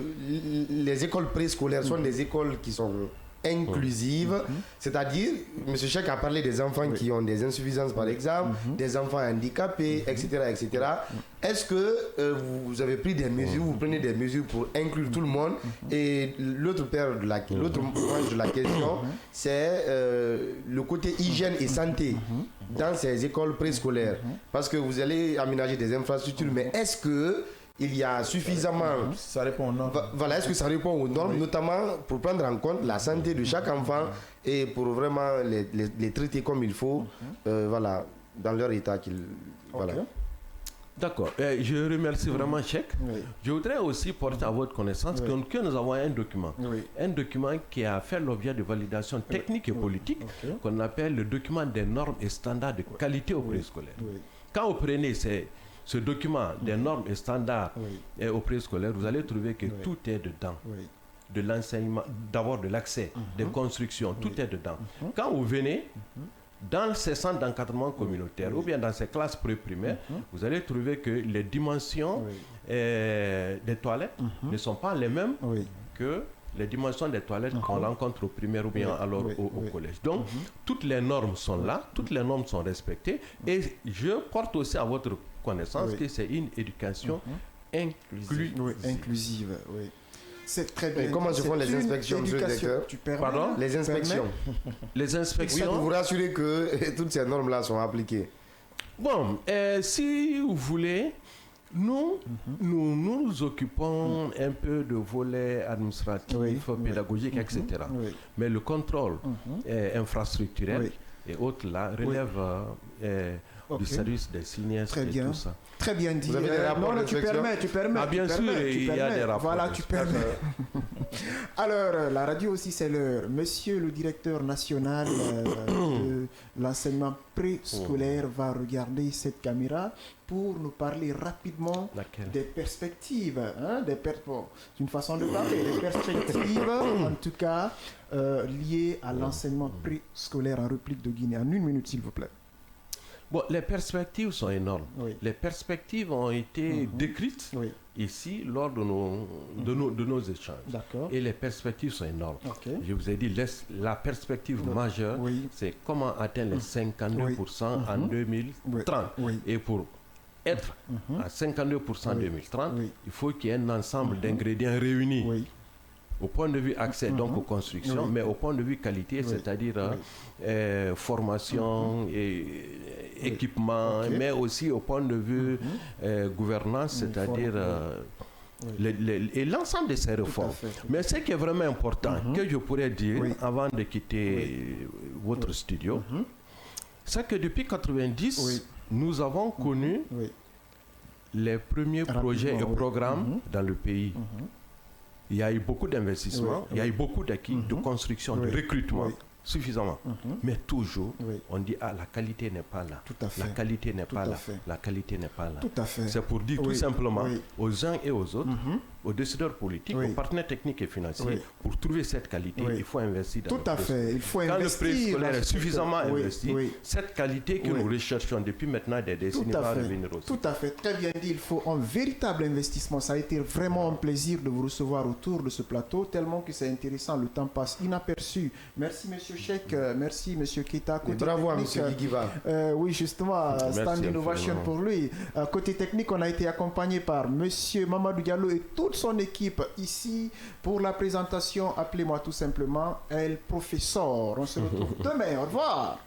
les écoles préscolaires sont des écoles qui sont inclusive, c'est-à-dire, M. Cheikh a parlé des enfants qui ont des insuffisances par exemple, des enfants handicapés, etc. etc. Est-ce que vous avez pris des mesures, vous prenez des mesures pour inclure tout le monde? Et l'autre branche de la question, c'est le côté hygiène et santé dans ces écoles préscolaires. Parce que vous allez aménager des infrastructures, mais est-ce que il y a suffisamment... Ça répond aux normes. Voilà, est-ce que ça répond aux normes, notamment pour prendre en compte la santé de chaque enfant et pour vraiment les traiter comme il faut, voilà, dans leur état qu'ils... Voilà. D'accord. Je remercie vraiment Cheikh. Je voudrais aussi porter à votre connaissance que nous avons un document. Un document qui a fait l'objet de validation technique et politique, qu'on appelle le document des normes et standards de qualité au préscolaire. Quand vous prenez ce document des normes et standards au préscolaire, vous allez trouver que tout est dedans. De l'enseignement, d'abord de l'accès, des constructions, tout est dedans. Quand vous venez dans ces centres d'encadrement communautaire ou bien dans ces classes pré-primaires, vous allez trouver que les dimensions des toilettes ne sont pas les mêmes que les dimensions des toilettes qu'on rencontre au primaire ou bien alors au collège. Donc, toutes les normes sont là, toutes les normes sont respectées et je porte aussi à votre connaissance que c'est une éducation inclusive. C'est très bien. Et comment se font les inspections, monsieur le directeur? Pardon? Les inspections. Les inspections. Oui, pour vous rassurer que toutes ces normes-là sont appliquées. Bon, si vous voulez, nous nous occupons un peu de volets administratifs, pédagogiques, etc. Mais le contrôle infrastructurel et autres là relève du service des sinistres et tout ça. Très bien dit. Vous avez des rapports tu permets. Ah, bien sûr, il y a des rapports. Voilà, tu permets. Alors, la radio aussi, c'est l'heure. Monsieur le directeur national de l'enseignement préscolaire va regarder cette caméra pour nous parler rapidement des perspectives. C'est une façon de parler. Des perspectives, en tout cas, liées à l'enseignement préscolaire en République de Guinée. En 1 minute, s'il vous plaît. Bon, les perspectives sont énormes. Les perspectives ont été décrites ici lors de nos échanges. Et les perspectives sont énormes. Je vous ai dit, la perspective majeure, c'est comment atteindre les 52% en 2030. Et pour être à 52% en 2030, il faut qu'il y ait un ensemble d'ingrédients réunis. Au point de vue accès donc aux constructions, mais au point de vue qualité, c'est-à-dire formation et équipement, mais aussi au point de vue gouvernance, c'est-à-dire et l'ensemble de ces réformes. Mais ce qui est vraiment important, que je pourrais dire avant de quitter votre studio, c'est que depuis 1990, nous avons connu les premiers projets et programmes dans le pays. Il y a eu beaucoup d'investissements, il y a eu beaucoup d'acquis de construction, de recrutement, suffisamment. Mais toujours, on dit, la qualité n'est pas là. La qualité n'est pas là. La qualité n'est pas là. C'est pour dire tout simplement aux uns et aux autres, aux décideurs politiques, aux partenaires techniques et financiers, pour trouver cette qualité, il faut investir dans Tout à fait, il faut Quand investir. le préscolaire est suffisamment investi, cette qualité que nous recherchons depuis maintenant des décennies va revenir aussi. Tout à fait, très bien dit, il faut un véritable investissement. Ça a été vraiment un plaisir de vous recevoir autour de ce plateau, tellement que c'est intéressant, le temps passe inaperçu. Merci Monsieur Cheikh, merci Monsieur Keita. Bravo à Monsieur Guigiva. Oui, justement, stand innovation pour lui. Côté technique, on a été accompagné par Monsieur Mamadou Diallo et toute son équipe ici pour la présentation. Appelez-moi tout simplement El Professeur. On se retrouve demain. Au revoir.